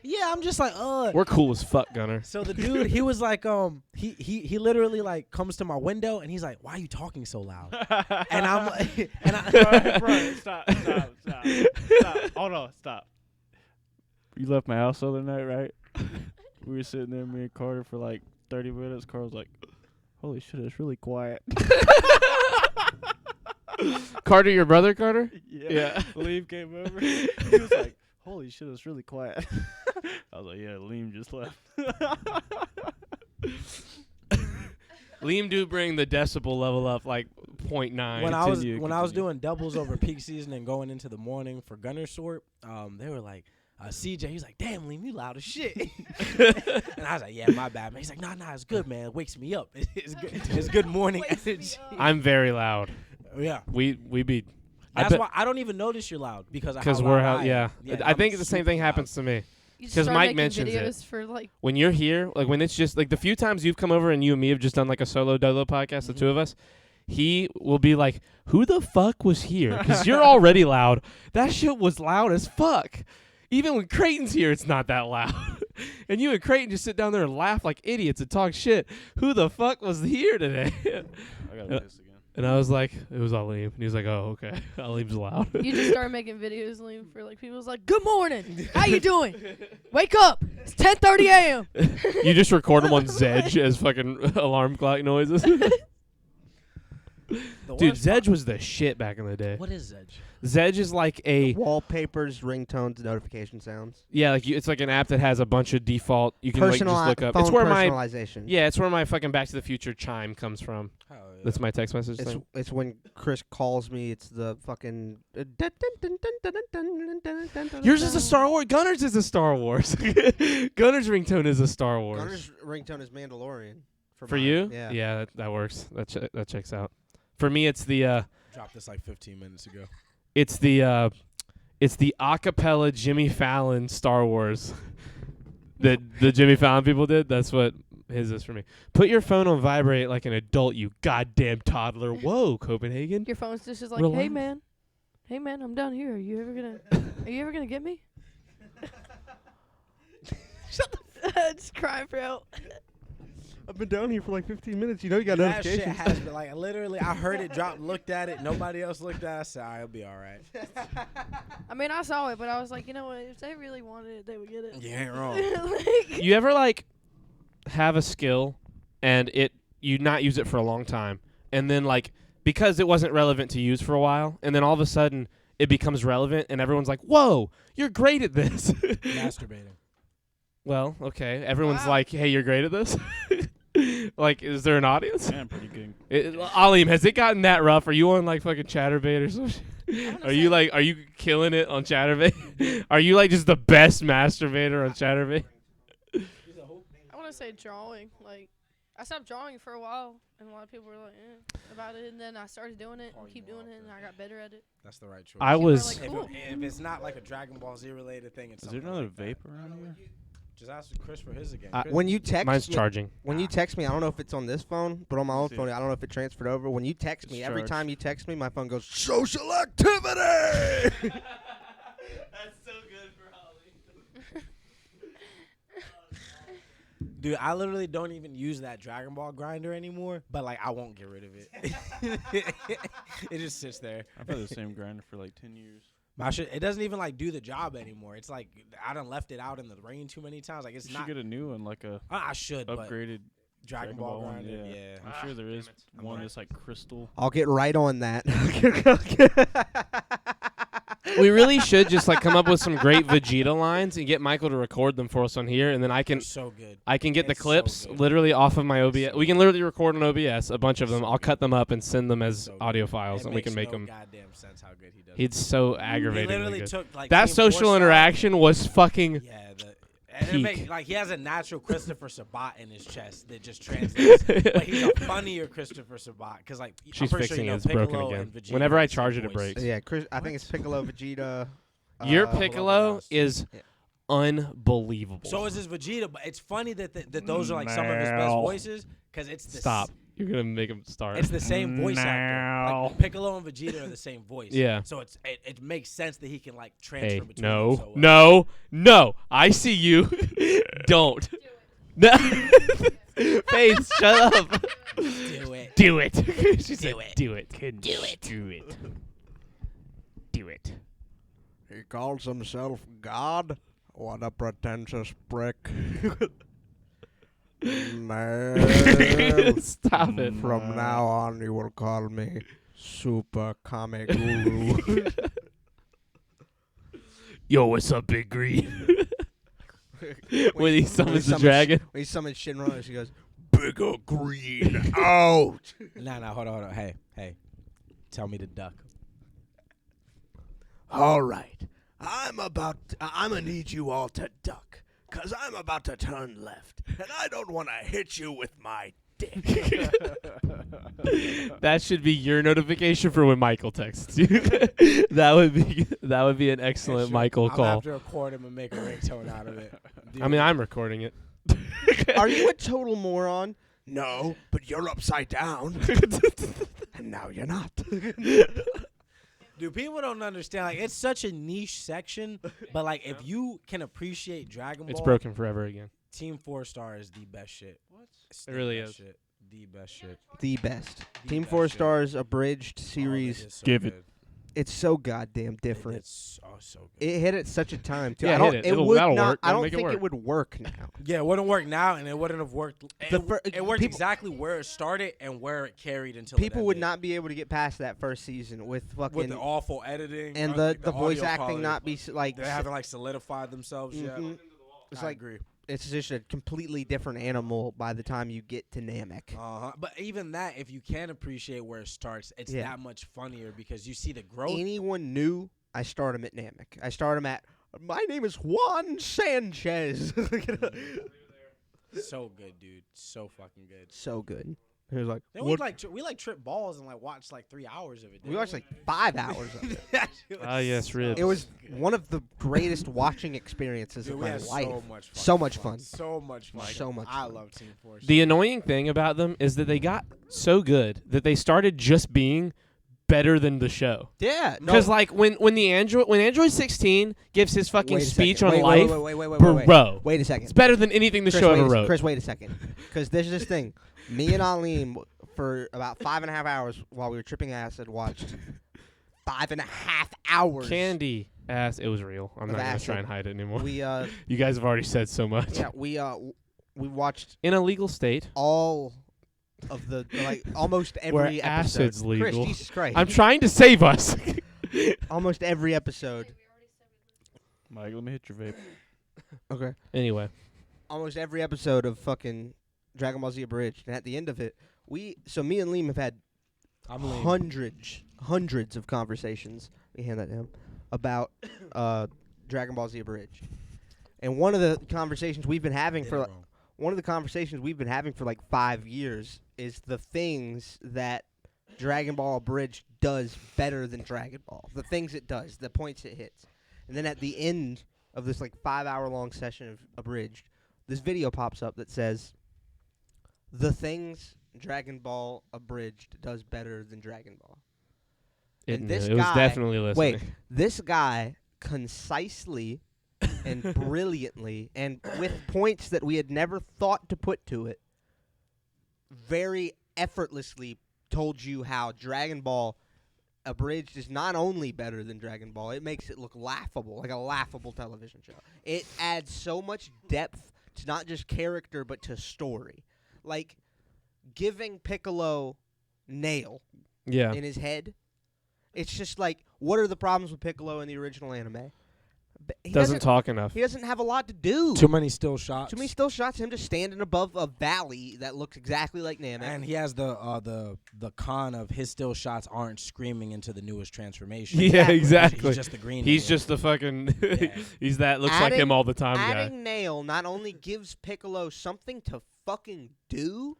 Yeah, I'm just like We're cool as fuck, Gunner. So the dude, he was like, he literally like comes to my window and he's like, "Why are you talking so loud?" And I'm like, Bro, stop. Hold on, stop. You left my house the other night, right? We were sitting there, me and Carter, for like 30 minutes. Carter was like, holy shit, it's really quiet. Carter, your brother, Carter? Yeah. Liam came over. He was like, holy shit, it's really quiet. I was like, yeah, Liam just left. Liam do bring the decibel level up like 0.9. when I was Continue. doing doubles over peak season and going into the morning for gunner sort, they were like, CJ, he's like, damn, Liam, you loud as shit. And I was like, yeah, my bad, man. He's like, nah, it's good, man. It wakes me up. It's good. It's good morning energy. I'm very loud. Yeah. We beat. That's why I don't even notice you're loud because we're loud. yeah. I I'm think the same super thing loud. happens to me. You 'Cause start Mike making mentions it. videos for like When you're here, like when it's just like the few times you've come over and you and me have just done like a solo dolo podcast, the two of us, he will be like, who the fuck was here? Because you're already loud. That shit was loud as fuck. Even when Creighton's here, it's not that loud. And you and Creighton just sit down there and laugh like idiots and talk shit. Who the fuck was here today? I gotta piss again. And I was like, it was Aileem. And he was like, oh, okay. Aileem's loud. you just start making videos, Liam, for like people's like, good morning, how you doing? Wake up, it's 10:30 a.m. You just record them on Zedge as fucking alarm clock noises. Dude, Zedge was the shit back in the day. What is Zedge? Zedge is like a Wallpapers, ringtones, notification sounds. yeah, like it's like an app that has a bunch of default. You can like just look up. Phone It's where my personalization. it's where my fucking Back to the Future chime comes from. Oh, yeah. That's my text message It's thing. it's when Chris calls me. It's the fucking. Yours is a Star Wars. Gunner's is a Star Wars. Gunner's ringtone is a Star Wars. Gunner's ringtone is Mandalorian. For mine. you? Yeah. that works. That checks out. For me, it's the Dropped this like 15 minutes ago. it's the acapella Jimmy Fallon Star Wars that the Jimmy Fallon people did. That's what his is for me. Put your phone on vibrate like an adult, you goddamn toddler. Whoa, Copenhagen. Your phone's just like, Relax. hey man, I'm down here. Are you ever gonna get me? Shut the just crying for help. I've been down here for like 15 minutes. You know you got That shit notifications. has been like literally. I heard it drop, looked at it. Nobody else looked at it. I said, "All right, it'll be all right." I mean, I saw it, but I was like, you know what? If they really wanted it, they would get it. You ain't wrong. Like, You ever like have a skill and you not use it for a long time, and then like because it wasn't relevant to use for a while, and then all of a sudden it becomes relevant, and everyone's like, "Whoa, you're great at this." Masturbating. Well, okay. Everyone's Wow. like, "Hey, you're great at this." Like, is there an audience? Yeah, I'm pretty good. Aileem, has it gotten that rough? Are you on like fucking ChatterBait or something? Are you killing it on Chatterbait? Are you like just the best masturbator on Chatterbait? I want to say drawing. Like, I stopped drawing for a while, and a lot of people were like, about it. And then I started doing it and keep doing it, and I got better at it. That's the right choice. I People are was. like, cool. If it's not like a Dragon Ball Z related thing, it's Is there something another like that. vape around here? Just ask Chris for his again. Chris, When you text Mine's me, charging. when you text me, I don't know if it's on this phone, but on my own See. phone, I don't know if it transferred over. When you text me, It's every charged. time you text me, my phone goes social activity. That's so good for Holly. dude, I literally don't even use that Dragon Ball grinder anymore, but like I won't get rid of it. It just sits there. I've had the same grinder for like 10 years. My shit, it doesn't even like do the job anymore. It's like I done left it out in the rain too many times. Like it's You not. should get a new one, like a I should, but upgraded Dragon Ball one. grinder. Yeah. Yeah. I'm sure there is damn it. I'm one like- that's like crystal. I'll get right on that. We really should just like come up with some great Vegeta lines and get Michael to record them for us on here, and then I can It's so good. get the It's so clips good. literally off of my OBS. It's so We can literally record on OBS a bunch of them. So I'll good. cut them up and send them as So good. audio files, It and we can makes make no them. goddamn sense how good he does. He's so He aggravating. literally took like That Team social 4 interaction was fucking. Yeah, and it Peak. makes, like he has a natural Christopher Sabat in his chest that just translates. But he's a funnier Christopher Sabat because like I'm She's pretty fixing sure it. It's broken again. Whenever I charge it, it breaks. Yeah, Chris. I think it's Piccolo, Vegeta. Your Piccolo Piccolo does. is Yeah. unbelievable. So is his Vegeta, but it's funny that that those are like some of his best Now. voices because it's the Stop. You're gonna make him start. It's the same voice actor. Now. Like Piccolo and Vegeta are the same voice. Yeah. So it makes sense that he can like transfer Hey, between them so well. no. I see you. Don't. No. Faith, shut up. Do it. Do it. She said, it. do it. Do it. Do it. Do it. He calls himself God. What a pretentious prick. Man, Stop it. from now on, you will call me Super Comic Guru. Yo, what's up, Big Green? When he summons the summons- dragon. When he summons Shinron, she goes, Bigger Green out. Nah, hold on. Hey. Tell me to duck. All right. I'm gonna need you all to duck, 'cause I'm about to turn left, and I don't want to hit you with my dick. That should be your notification for when Michael texts you. that would be an excellent Michael I'm gonna call. have to record him and make a ringtone out of it. I mean, I'm recording it. Are you a total moron? No, but you're upside down. And now you're not. Dude, people don't understand. Like, it's such a niche section, but like, if you can appreciate Dragon Ball, It's broken forever again. Team 4-Star is the best shit. What? It really is. Shit. The best shit. The best. The Team best 4 shit. Stars abridged All of it series. is so Give it. good. It's so goddamn different. It's so good. It hit at such a time too. Yeah, I don't. hit it. It It'll- would that'll not. work. I That'll don't make it think it work. would work now. Yeah, it wouldn't work now, and it wouldn't have worked. It worked people- exactly where it started and where it carried until People it would ended. not be able to get past that first season with fucking with the awful editing and like the voice audio acting quality. not be like. They haven't like solidified themselves yet. Mhm. It's I like agree. it's just a completely different animal by the time you get to Namek. But even that, if you can appreciate where it starts, it's Yeah. that much funnier because you see the growth. Anyone new, I start him at Namek. I start him at. My name is Juan Sanchez. So good, dude. So fucking good. So good. He was like, Then what? we trip balls and like watch like 3 hours of it. We watched like 5 hours of it. Ah, yes, ribs. It was one of the greatest watching experiences Dude, of we my had life. so much fun. So much fun. So much fun. So much I fun. love Team Force. The annoying thing about them is that they got so good that they started just being better than the show. Yeah. Because like when Android 16 gives his fucking Wait a speech second. on Wait, life, wait. bro, Wait a it's second. better than anything the show wait ever a- wrote. Chris, wait a second. Because there's this thing. Me and Aileem, for about 5.5 hours while we were tripping acid, watched 5.5 hours. Candy ass, it was real. I'm Of not gonna acid. try and hide it anymore. We You guys have already said so much. yeah we watched In a legal state, all of the like almost Where every episode. acid's legal. Chris, Jesus Christ. I'm trying to save us. Almost every episode. Mike, let me hit your vape. Okay. Anyway, Almost every episode of fucking Dragon Ball Z Abridged, and at the end of it, me and Liam have had I'm leaving. hundreds of conversations. Let me hand that to him about Dragon Ball Z Abridged. And one of the conversations we've been having for like 5 years is the things that Dragon Ball Abridged does better than Dragon Ball. The things it does, the points it hits. And then at the end of this like 5-hour-long session of Abridged, this video pops up that says, the things Dragon Ball Abridged does better than Dragon Ball. It And this was guy- definitely listening. Wait, this guy concisely and brilliantly and with points that we had never thought to put to it, very effortlessly told you how Dragon Ball Abridged is not only better than Dragon Ball, it makes it look laughable, like a laughable television show. It adds so much depth to not just character, but to story. Like, giving Piccolo Nail Yeah. in his head, it's just like, what are the problems with Piccolo in the original anime? He Doesn't talk enough. He doesn't have a lot to do. Too many still shots. Too many still shots. Him just standing above a valley that looks exactly like Namek. And he has the con of his still shots aren't screaming into the newest transformation. Yeah, exactly. He's just the green. He's nigga. just the fucking. Yeah. He's that looks like him all the time guy. Adding Nail not only gives Piccolo something to fucking do,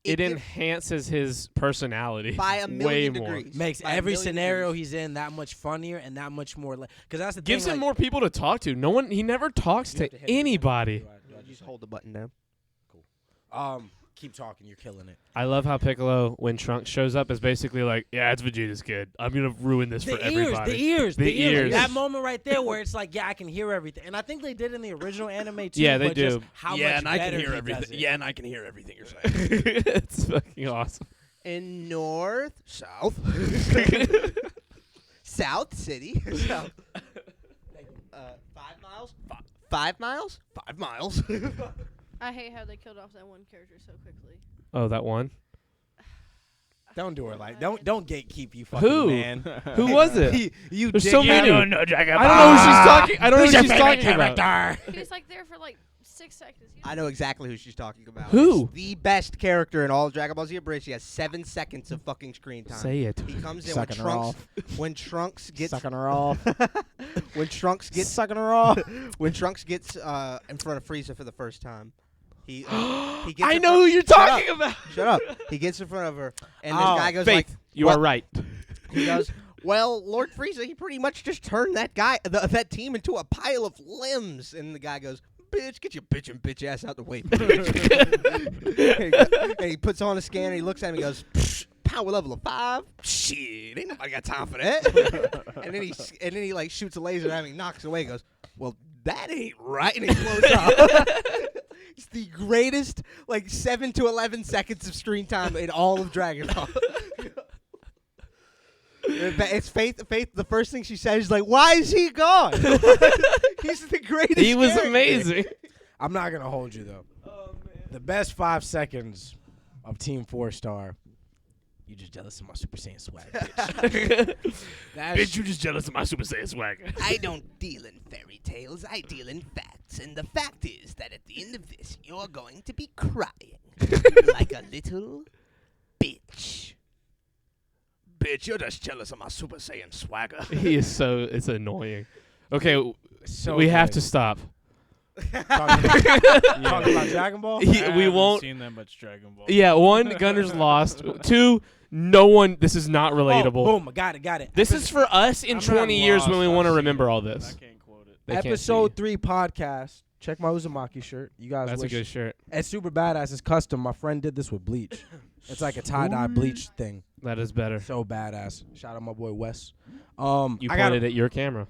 It gives enhances his personality by a way million more. degrees. makes By a every million scenario degrees. he's in that much funnier and that much more. Because that's the Gives thing. him like, more people to talk to. No one. He never talks You to have hit it again. anybody. Do I Just hold the button down. Keep talking. You're killing it. I love how Piccolo, when Trunks shows up, is basically like, "Yeah, it's Vegeta's kid. I'm gonna ruin this for everybody." The ears. ears. That moment right there where it's like, yeah, I can hear everything. And I think they did in the original anime too. Yeah, they but just do. how much better he does it. and I can hear everything you're saying. It's fucking awesome. In north, south, South City, south. 5 miles. 5 miles. 5 miles. I hate how they killed off that one character so quickly. Oh, that one. Don't do it like don't gatekeep you fucking Who? man. Who was it? You There's so dickhead. many. don't know Dragon I don't know who she's talking. I don't know who she's talking about. He was like there for like 6 seconds. He I know exactly who she's talking about. Who? It's the best character in all of Dragon Ball Z Abridged. He has 7 seconds of fucking screen time. Say it. He comes in Sucking her off. when Trunks gets Sucking her off. when Trunks gets Sucking her off. when Trunks gets in front of Frieza for the first time. He gets I in know front- who you're Shut up. talking about. Shut up. He gets in front of her, and this Oh, guy goes Faith, like, you "What?" are right. He goes, "Well, Lord Frieza, he pretty much just turned that that team into a pile of limbs." And the guy goes, "Bitch, get your bitch ass out the way." And he puts on a scanner. And he looks at him. And he goes, "Power level of 5. Shit, ain't nobody got time for that." and then he like shoots a laser at him. And he knocks it away. He goes, "Well, that ain't right." And he blows up. It's the greatest, like 7 to 11 seconds of screen time in all of Dragon Ball. It's Faith. Faith. The first thing she says is like, "Why is he gone?" He's the greatest. He was character. amazing. I'm not gonna hold you though. The best 5 seconds of Team 4-Star. You just jealous of my Super Saiyan swag, bitch. Bitch, you just jealous of my Super Saiyan swagger. I don't deal in fairy tales. I deal in facts, and the fact is that at the end of this, you're going to be crying like a little bitch. Bitch, you're just jealous of my Super Saiyan swagger. He is so. It's annoying. Okay, So we have good. to stop. Talking about Dragon Ball. We haven't won't. seen that much Dragon Ball. Yeah, 1, Gunner's lost. 2, no one. This is not relatable. Oh, boom! I got it. This is for us in I'm 20 not years lost, when we I've want to seen remember it, all but this. I can't quote it. They can't see Episode you. 3 podcast. Check my Uzumaki shirt. You guys That's a wish. good shirt. It's super badass. It's custom. My friend did this with bleach. It's like a tie-dye bleach thing. That is better. So badass. Shout out my boy Wes. You I got pointed at your camera.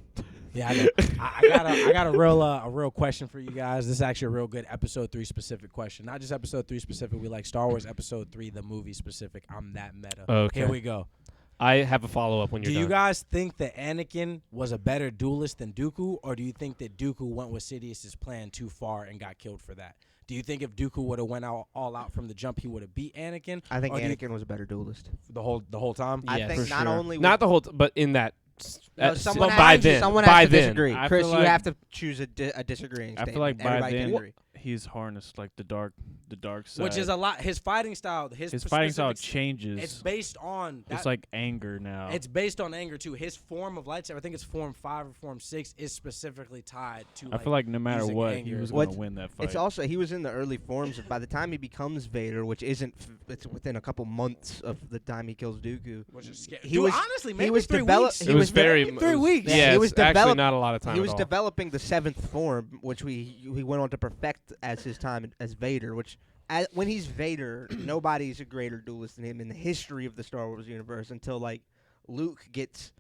Yeah, I know. I got a real question for you guys. This is actually a real good episode 3 specific question. Not just episode 3 specific. We like Star Wars episode 3, the movie specific. I'm that meta. Okay. Here we go. I have a follow-up when you're Do done. you guys think that Anakin was a better duelist than Dooku, or do you think that Dooku went with Sidious's plan too far and got killed for that? Do you think if Dooku would have went all out from the jump, he would have beat Anakin? I think Or do you- Anakin was a better duelist. the whole time? Yeah, I think for not sure. only Not the whole, but in that. No, someone but has by to- then, someone by has to then. disagree. I Chris, feel you like- have to choose a disagreeing I statement. feel like by Everybody then- can agree. he's harnessed like the dark side. Which is a lot. His fighting style. His fighting style specific- changes. It's based on. It's like anger now. It's based on anger too. His form of lightsaber, I think it's form 5 or form 6, is specifically tied to. I feel like no matter using what, anger. he was What's- gonna win that fight. It's also he was in the early forms. By the time he becomes Vader, which isn't, it's within a couple months of the time he kills Dooku. Which is scary. He Dude, was- honestly, he maybe was 3 develop- weeks. he It was was very maybe 3 weeks. Yeah, he was it's actually develop- not a lot of time. He was at all. developing the 7th form, which he went on to perfect as his time as Vader. Which when he's Vader, nobody's a greater duelist than him in the history of the Star Wars universe until like Luke gets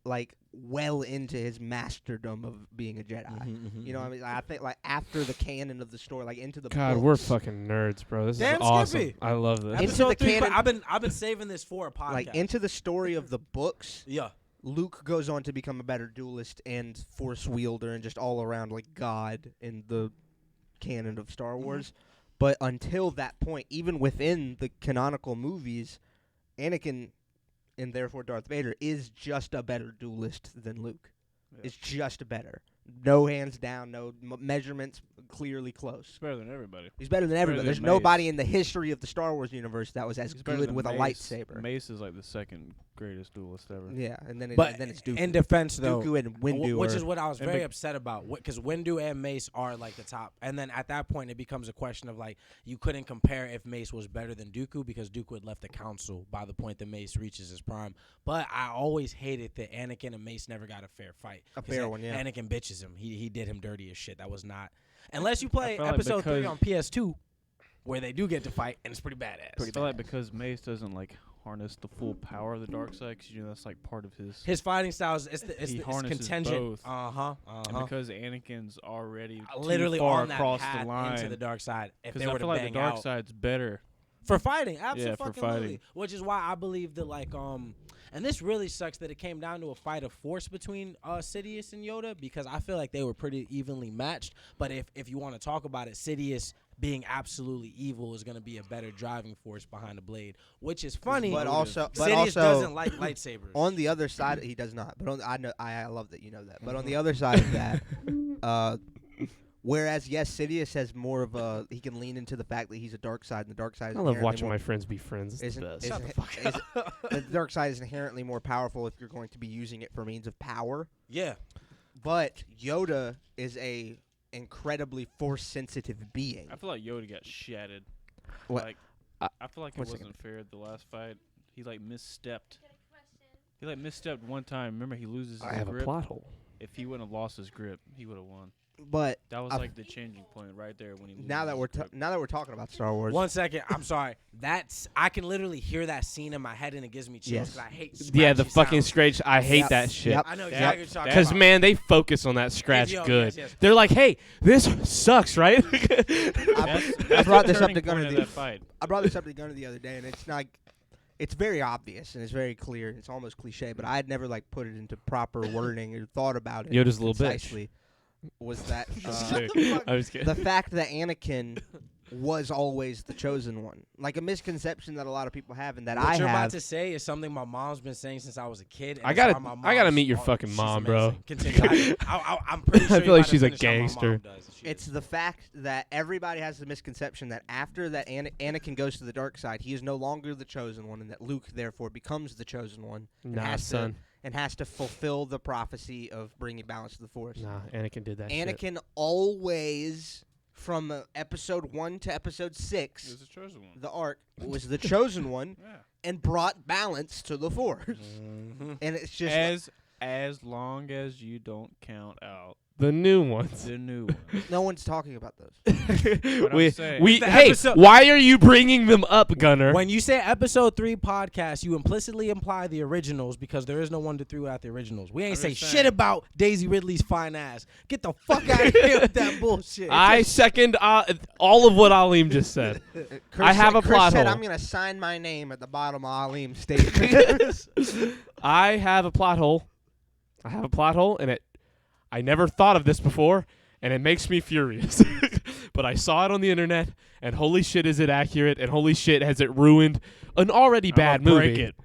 like well into his masterdom of being a Jedi. You know what I mean? I think like after the canon of the story, like into the God, books, we're fucking nerds, bro. This Damn is awesome. Skippy. I love this. Into Episode the 3, canon- I've been saving this for a podcast. like into the story of the books. Yeah. Luke goes on to become a better duelist and force wielder and just all around like God in the canon of Star Wars. But until that point, even within the canonical movies, Anakin and therefore Darth Vader is just a better duelist than Luke. Yeah. It's just better. No hands down, no measurements, clearly close. He's better than everybody. He's better than everybody. than There's Mace. nobody in the history of the Star Wars universe that was as He's better good than with a Mace. lightsaber. Mace is like the second greatest duelist ever. Yeah, and then But it's Dooku. in defense, though, Dooku and Windu which are- is what I was and very be- upset about, because Windu and Mace are like the top, and then at that point it becomes a question of like you couldn't compare if Mace was better than Dooku because Dooku had left the council by the point that Mace reaches his prime. But I always hated that Anakin and Mace never got a fair fight. A 'Cause fair one, yeah. Anakin bitches him. He did him dirty as shit. That was not unless you play felt like episode 3 because- on PS2, where they do get to fight and it's pretty badass. I feel like because Mace doesn't like harness the full power of the dark side, 'cause you know that's like part of his. His fighting style is it's He it's harnesses contingent. both. Uh-huh. And because Anakin's already Literally too far on that across path the line, into the dark side. If because they I were to feel like bang the dark out side's better. for fighting, Yeah, for absolutely. fighting. Which is why I believe that like and this really sucks that it came down to a fight of force between Sidious and Yoda, because I feel like they were pretty evenly matched. But if you want to talk about it, Sidious being absolutely evil is going to be a better driving force behind the blade, which is funny. But also, Sidious doesn't like lightsabers. on the other side, he does not. But I love that you know that. But on the other side of that, whereas yes, Sidious has more of a he can lean into the fact that he's a dark side, and the dark side. Is I love inherently watching more, my friends be friends. It's the best. the dark side is inherently more powerful if you're going to be using it for means of power. Yeah. But Yoda is a incredibly force sensitive being. I feel like Yoda got shattered. What? Like, I- I feel like it one wasn't second. fair the last fight. He like misstepped. He like misstepped one time. Remember, he loses his I have grip. a plot hole. If he wouldn't have lost his grip, he would have won. But That was I- like the changing point right there when he. now that loses his grip. now that we're talking about Star Wars, 1 second. I'm sorry. I can literally hear that scene in my head and it gives me chills Yes. because I hate Yeah, the scratchy fucking sounds. scratch. I hate Yep. that shit. Yep. I know That- exactly what you're talking Because about. man, they focus on that scratch Yo, good. yes, yes. They're like, "Hey, this sucks, right?" I brought this up turning to Gunner point of the that fight. I brought this up to Gunner the other day, and it's not. It's very obvious and it's very clear. It's almost cliche, but I had never like put it into proper wording or thought about it. Yoda's a little bitch. concisely, Was that I was kidding. the fact that Anakin was always the chosen one? Like a misconception that a lot of people have, and that What I you're about have. to say is something my mom's been saying since I was a kid. and I it's gotta- why my I gotta mom's meet your all- fucking she's mom, bro. amazing. Continue. I'm pretty sure I feel you're like about to she's a finish how my mom gangster. does. She It's is. the fact that everybody has the misconception that after that Anakin goes to the dark side, he is no longer the chosen one, and that Luke therefore becomes the chosen one and Nah, has son. and has to fulfill the prophecy of bringing balance to the Force. Nah, Anakin did that shit. Anakin always, from episode 1 to episode He 6, was the chosen one. the arc was the chosen one Yeah. and brought balance to the Force. Mhm. And it's just As long as you don't count out The new ones. the new one. no one's talking about those. But I'm saying- we The hey, episode- why are you bringing them up, Gunner? When you say episode 3 podcast, you implicitly imply the originals because there is no one to throw out the originals. We ain't I'm say just shit saying. about Daisy Ridley's fine ass. Get the fuck out of here with that bullshit. I second all of what Aleem just said. I have a Chris plot said, hole. I'm going to sign my name at the bottom of Aleem's statement. I have a plot hole. And I never thought of this before, and it makes me furious. But I saw it on the internet, and holy shit, is it accurate? And holy shit, has it ruined an already bad I'ma break movie? it.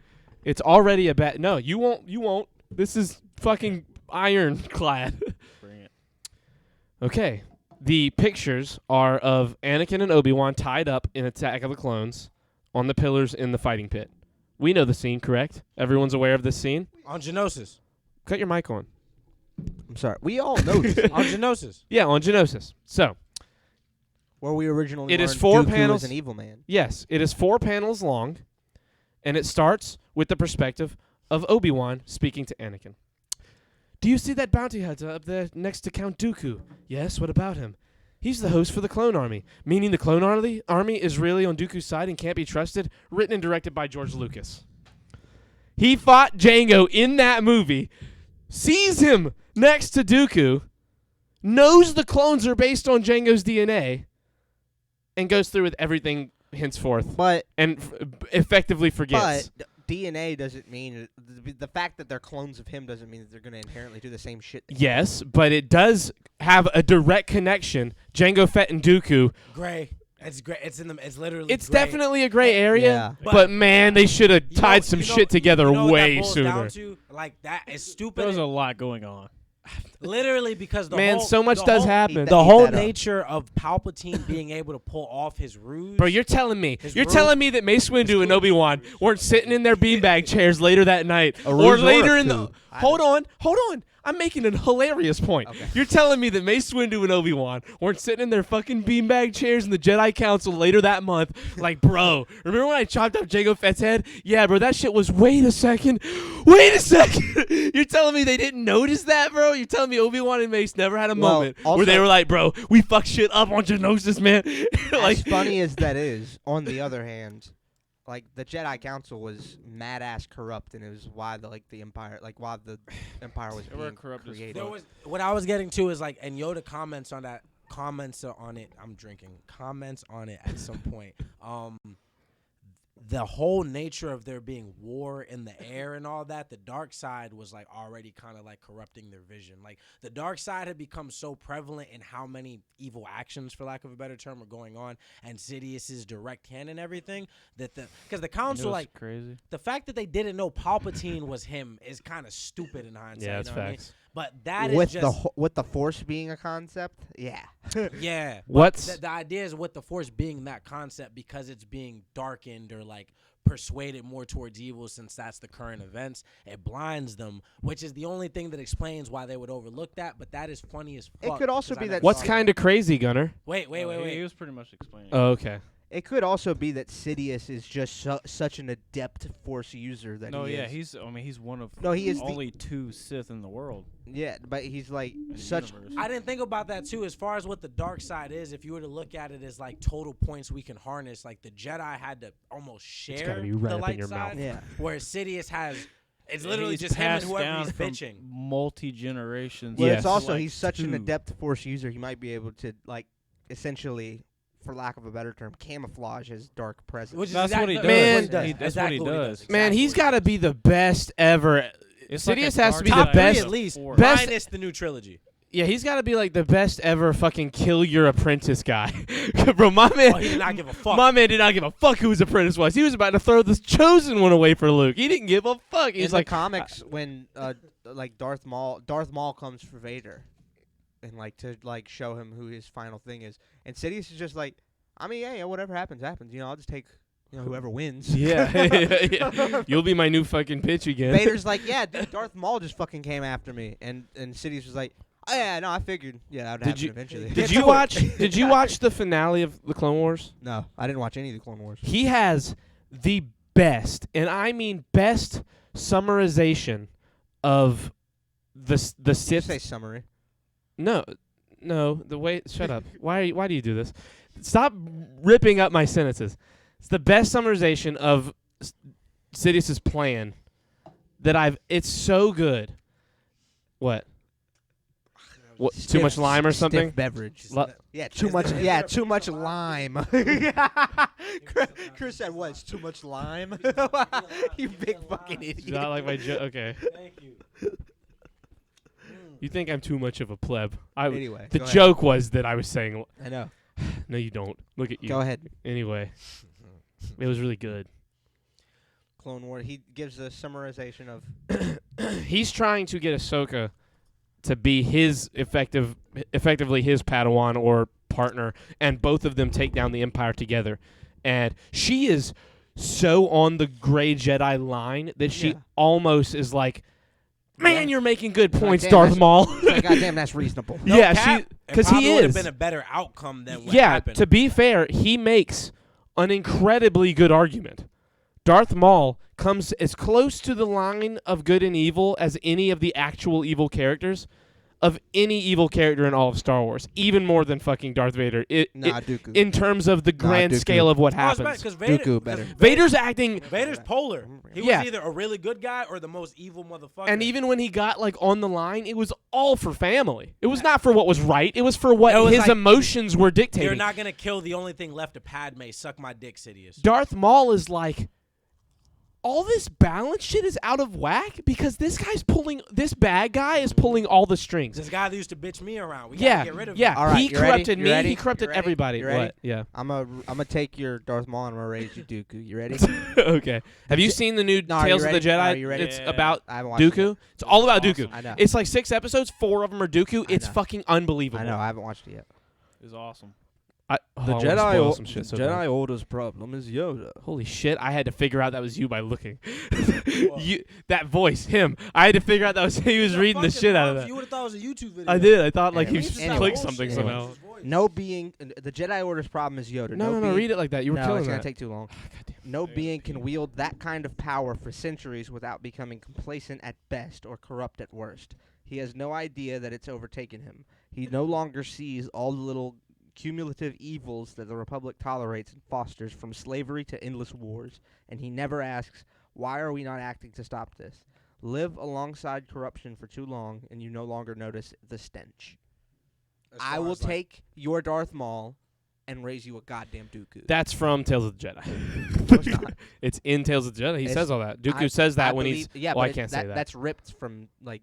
It's already a bad. No, you won't. You won't. This is fucking ironclad. Bring it. Okay, the pictures are of Anakin and Obi-Wan tied up in Attack of the Clones on the pillars in the fighting pit. We know the scene, correct? Everyone's aware of this scene? On Geonosis. Cut your mic on. I'm sorry. We all know this. On Geonosis. Yeah, on Geonosis. So, Where we originally It is learned 4 Dooku panels. is an evil man. yes, it is 4 panels long, and it starts with the perspective of Obi-Wan speaking to Anakin. Do you see that bounty hunter up there next to Count Dooku? Yes, what about him? He's the host for the clone army, meaning the clone army is really on Dooku's side and can't be trusted, written and directed by George Lucas. He fought Jango in that movie, sees him next to Dooku, knows the clones are based on Jango's DNA, and goes through with everything henceforth, But and effectively forgets. DNA doesn't mean the fact that they're clones of him doesn't mean that they're going to inherently do the same shit. Yes, but it does have a direct connection. Jango Fett and Dooku. Gray. It's gray. It's in the. It's literally. It's gray. definitely a gray area, Yeah. but man, they should have You know- tied some you know- shit together you know what that way boils sooner. down to? Like that is stupid. There was a lot going on. Literally because the Man, whole, so much the does whole- happen. The Eat whole that up. nature of Palpatine being able to pull off his ruse. Bro, you're telling me His you're rule- telling me that Mace Windu and Obi-Wan weren't sitting in their beanbag chairs later that night, A or ruse or later a in the. coup? Hold on. I'm making a hilarious point. Okay. You're telling me that Mace Windu and Obi-Wan weren't sitting in their fucking beanbag chairs in the Jedi Council later that month, like, bro, remember when I chopped up Jango Fett's head? Yeah, bro, that shit was. Wait a second. You're telling me they didn't notice that, bro? You're telling me Obi-Wan and Mace never had a Well, moment also- where they were like, bro, we fucked shit up on Geonosis, man. As funny as that is, on the other hand, like the Jedi Council was mad ass corrupt, and it was why the Empire, why the Empire was They were being corrupt as created. There was what I was getting to is like, and Yoda comments on that. Comments on it. I'm drinking. Comments on it at some point. The whole nature of there being war in the air and all that, the dark side was like already kind of like corrupting their vision. Like the dark side had become so prevalent in how many evil actions, for lack of a better term, are going on, and Sidious's direct hand and everything. Because the council, like crazy. the fact that they didn't know Palpatine was him is kind of stupid in hindsight. Yeah, you that's know what I mean? facts. But that with is just with the Force being a concept, yeah. yeah. What's The idea is with the Force being that concept because it's being darkened or like persuaded more towards evil since that's the current events. It blinds them, which is the only thing that explains why they would overlook that. But that is funny as fuck. It could also 'cause I be never that- what's saw kind of crazy, Gunner? Wait. He was pretty much explaining. Oh, okay. It could also be that Sidious is just such an adept Force user that No, he yeah, is. he's one of No, he is the- only 2 Sith in the world. Yeah, but he's like In the such. universe. I didn't think about that too. As far as what the dark side is, if you were to look at it as like total points we can harness, like the Jedi had to almost gotta share be right the up in light your side, mouth. Yeah. where Sidious has. It's And literally he's just him and passed whoever down he's from bitching. multi-generations. Well, Yes. it's also Like he's such an 2. adept Force user. He might be able to essentially, for lack of a better term, camouflage his dark presence. Which is That's what he exactly- does. Man, what he That's what he does. Exactly Man, he's what got to be the best ever. It's like a Sidious has to be dark the Top three best. at least, Force. Best- minus the new trilogy. Yeah, he's got to be like the best ever fucking kill your apprentice guy. Bro, my man. Oh, he did not give a fuck. My man did not give a fuck who his apprentice was. He was about to throw this chosen one away for Luke. He didn't give a fuck. He's in like, the comics when like Darth Maul comes for Vader, and like to like show him who his final thing is, and Sidious is just like, I mean, yeah, whatever happens, happens. You know, I'll just take whoever wins. yeah. You'll be my new fucking pitch again. Vader's like, yeah, dude, Darth Maul just fucking came after me, and Sidious was like, oh yeah, no, I figured, yeah, that would Did happen you- eventually. Did you watch? Did you watch the finale of the Clone Wars? No, I didn't watch any of the Clone Wars. He has the best, and I mean best, summarization of the Did you Sith. say summary? No. The way. Shut up. Why do you do this? Stop ripping up my sentences. It's the best summarization of Sidious's plan that I've. It's so good. What? What? Too much lime or something? Stiff beverage. Li- Yeah, too much. Yeah, too much lime. Chris said, "What? It's too much lime." You big fucking idiot. Not like my joke. Okay. Thank you. You think I'm too much of a pleb? Anyway, The go ahead. joke was that I was saying. I know. No, you don't. Look at you. Go ahead. Anyway, it was really good. Clone War. He gives a summarization of. He's trying to get Ahsoka to be his effective effectively his Padawan or partner, and both of them take down the Empire together. And she is so on the gray Jedi line that she Yeah. almost is like, man, Yeah. you're making good Like, points, damn, Darth that's- Maul. Like, goddamn, that's reasonable. No Yeah, cap, she- it 'cause he probably would have is. been a better outcome than what Yeah, happened. to be fair, he makes an incredibly good argument. Darth Maul comes as close to the line of good and evil as any of the actual evil characters of any evil character in all of Star Wars, even more than fucking Darth Vader. Nah, Dooku. In terms of the grand Dooku. scale of what Oh, it's bad, happens. 'cause Vader, Dooku better. Vader's acting, Vader's polar. He Yeah. was either a really good guy or the most evil motherfucker. and even when he got like on the line, it was all for family. It was not for what was right. It was for what It was his like, emotions were dictating. you're not gonna kill the only thing left of Padme. Suck my dick, Sidious. Darth Maul is like, all this balance shit is out of whack because this bad guy is pulling all the strings. This guy that used to bitch me around. We Yeah, gotta get rid of yeah. him. All right, He you ready? corrupted You me. ready? He corrupted You ready? everybody. You ready? What? Yeah. I'm gonna take your Darth Maul and I'm gonna raise you Dooku. You ready? Okay. Have you seen the new No, are you Tales of the ready? No, Jedi? are you ready? It's Yeah. about I haven't watched it Dooku. It's all about Awesome. Dooku. I know. It's like 6 episodes. 4 of them are Dooku. I It's know. fucking unbelievable. I know. I haven't watched it yet. Is awesome. I wanna spoil some shit so bad. Order's problem is Yoda. Holy shit! I had to figure out that was you by looking. That voice, him. I had to figure out that was he was reading the shit out of that. You would have thought it was a YouTube video. I did. I thought like Anyway. he just Anyway. clicked something Anyway. somehow. No being the Jedi Order's problem is Yoda. No, being, read it like that. You were no, killing it's that. gonna take too long. No being can wield that kind of power for centuries without becoming complacent at best or corrupt at worst. He has no idea that it's overtaken him. He no longer sees all the little cumulative evils that the Republic tolerates and fosters, from slavery to endless wars, and he never asks, why are we not acting to stop this? Live alongside corruption for too long, and you no longer notice the stench. I will take your Darth Maul and raise you a goddamn Dooku. That's from Tales of the Jedi. No, it's not. It's in Tales of the Jedi. He It's- says all that. Dooku I- says that I when believe, he's. yeah, well, but I can't say that. That's ripped from like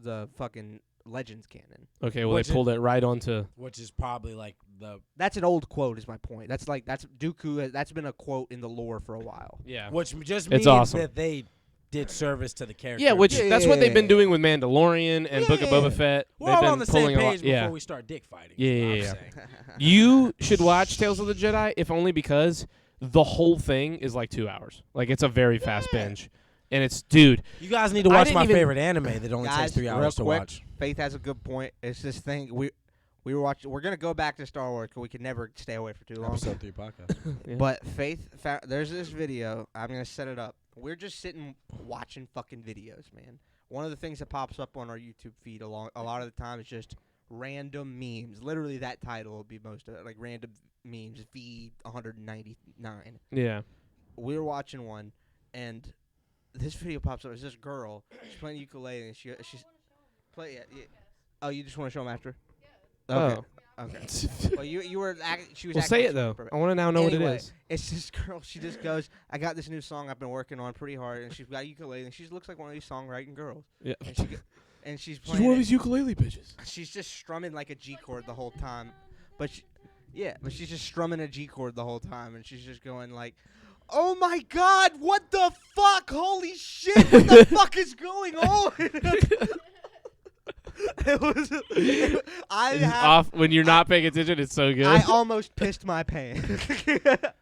the fucking Legends canon. Okay, well Which they pulled it right onto. Which is probably like the. That's an old quote. Is my point. That's Dooku. That's been a quote in the lore for a while. Yeah. Which just It's means awesome. that they did service to the character. Yeah, which Yeah, that's yeah, what they've yeah, been yeah. doing with Mandalorian and Book of Yeah. Boba Fett. We're They've all been on the pulling same a lot. page Yeah. before we start dick fighting. Yeah, is what yeah, I'm yeah. saying. You should watch Tales of the Jedi, if only because the whole thing is like 2 hours. Like it's a very fast binge, and it's dude. You guys need to I watch didn't my even- favorite anime that only takes Guys, 3 hours to real quick, watch. Faith has a good point. It's this thing we were watching. We're gonna go back to Star Wars because we can never stay away for too long. Episode 3 podcast. Yeah. But Faith found there's this video. I'm gonna set it up. We're just sitting watching fucking videos, man. One of the things that pops up on our YouTube feed a lot of the time is just random memes. Literally, that title will be most of it, like random memes. V 199. Yeah. We were watching one, and this video pops up. It's this girl. She's playing ukulele, and she's play. Yeah. Oh, you just want to show them after? Okay. Oh. Okay. Well, you were. She was. Well, acting say like it though. perfect. I want to now know what Anyway, it is. It's this girl. She just goes, I got this new song I've been working on pretty hard, and she's got a ukulele, and she looks like one of these songwriting girls. Yeah. And she's She's playing. one of it. these ukulele bitches. She's just strumming like a G chord the whole time, but but she's just strumming a G chord the whole time, and she's just going like, "Oh my God, what the fuck? Holy shit, what the fuck is going on?" It was. Off when you're not paying attention. It's so good. I almost pissed my pants.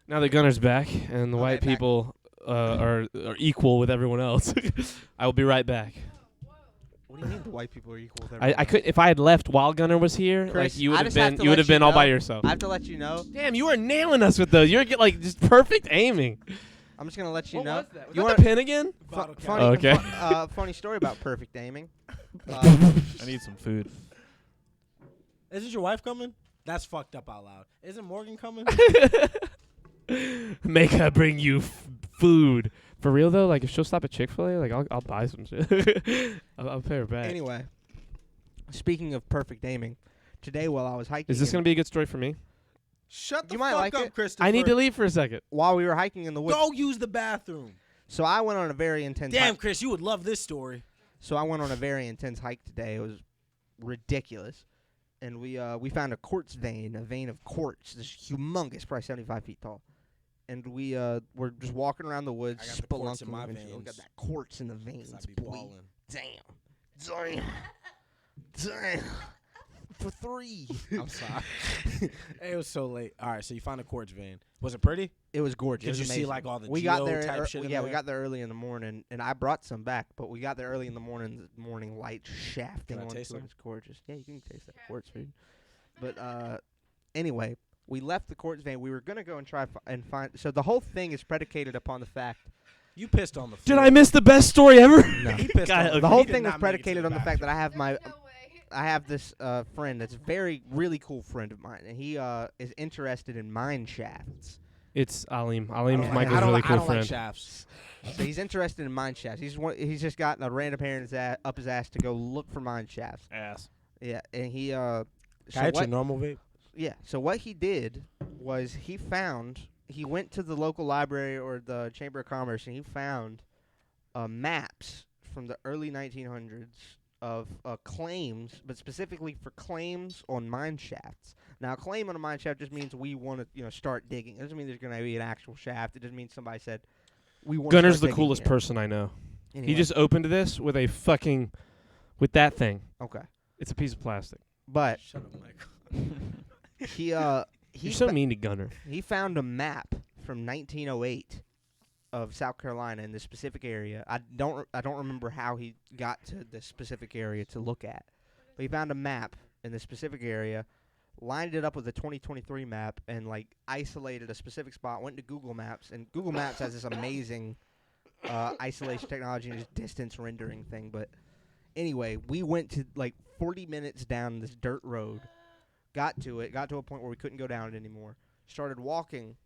Now the gunner's back, and the Okay, white back. people are equal with everyone else. I will be right back. What do you mean the white people are equal? With I could if I had left while Gunner was here, Chris, like you would I have just have been to you would let have been you all by know- yourself. I have to let you know. Damn, you are nailing us with those. You're like just perfect aiming. I'm just gonna let you What know. was that? Was You that wanna- the pin again? Bottle cap. Funny, Oh, okay. funny story about perfect aiming. I need some food. Isn't your wife coming? That's fucked up out loud. Isn't Morgan coming? Make her bring you food. For real though, like if she'll stop at Chick-fil-A, like I'll buy some shit. I'll pay her back. Anyway, speaking of perfect aiming, today while I was hiking, Is this gonna be a good story for me? Shut the You might fuck like up, it. Christopher. I need to leave for a second. while we were hiking in the woods. Go use the bathroom. So I went on a very intense. Damn, hike. Chris, you would love this story. So I went on a very intense hike today. It was ridiculous, and we found a quartz vein, a vein of quartz. This humongous, probably 75 feet tall. And we were just walking around the woods, I got the quartz spelunking. in my and shit. We got veins. that quartz in the veins. 'Cause I be boy. balling. Damn. for 3. I'm sorry. It was so late. All right, so you found a quartz vein. Was it pretty? It was gorgeous. Did It you was see amazing. like all the we got geo there type shit in yeah, there? we got there early in the morning, and I brought some back. But we got there early in the morning light shafting Can I onto taste it. some? It's gorgeous. Yeah, you can taste that quartz vein. But anyway, we left the quartz vein. We were gonna go and try and find. So the whole thing is predicated upon the fact. You pissed on the Did floor. I miss the best story ever? No. He pissed God, on okay. The whole He did thing was not make it to predicated the on the fact that bathroom. I have this friend that's a really cool friend of mine, and he is interested in mine shafts. It's Aileem. I Aileem's don't Michael's like, really I cool don't friend. like shafts. So he's interested in mine shafts. He's just got a random hair in his up his ass to go look for mine shafts. Ass. Yeah, and he Can I so hit your what, normal vape? yeah. So what he did was he went to the local library or the Chamber of Commerce, and he found maps from the early 1900s of claims, but specifically for claims on mine shafts. Now, a claim on a mine shaft just means we want to, start digging. It doesn't mean there's going to be an actual shaft. It doesn't mean somebody said we want. Gunner's the coolest person I know. Anyway, He just opened this with with that thing. okay, It's a piece of plastic. but Shut up, Michael. he You're so mean to Gunner. he found a map from 1908 of South Carolina in this specific area. I don't remember how he got to this specific area to look at, but he found a map in this specific area, lined it up with a 2023 map, and like isolated a specific spot. Went to Google Maps, and Google Maps has this amazing isolation technology and just distance rendering thing. But anyway, we went to like 40 minutes down this dirt road, got to a point where we couldn't go down it anymore. Started walking.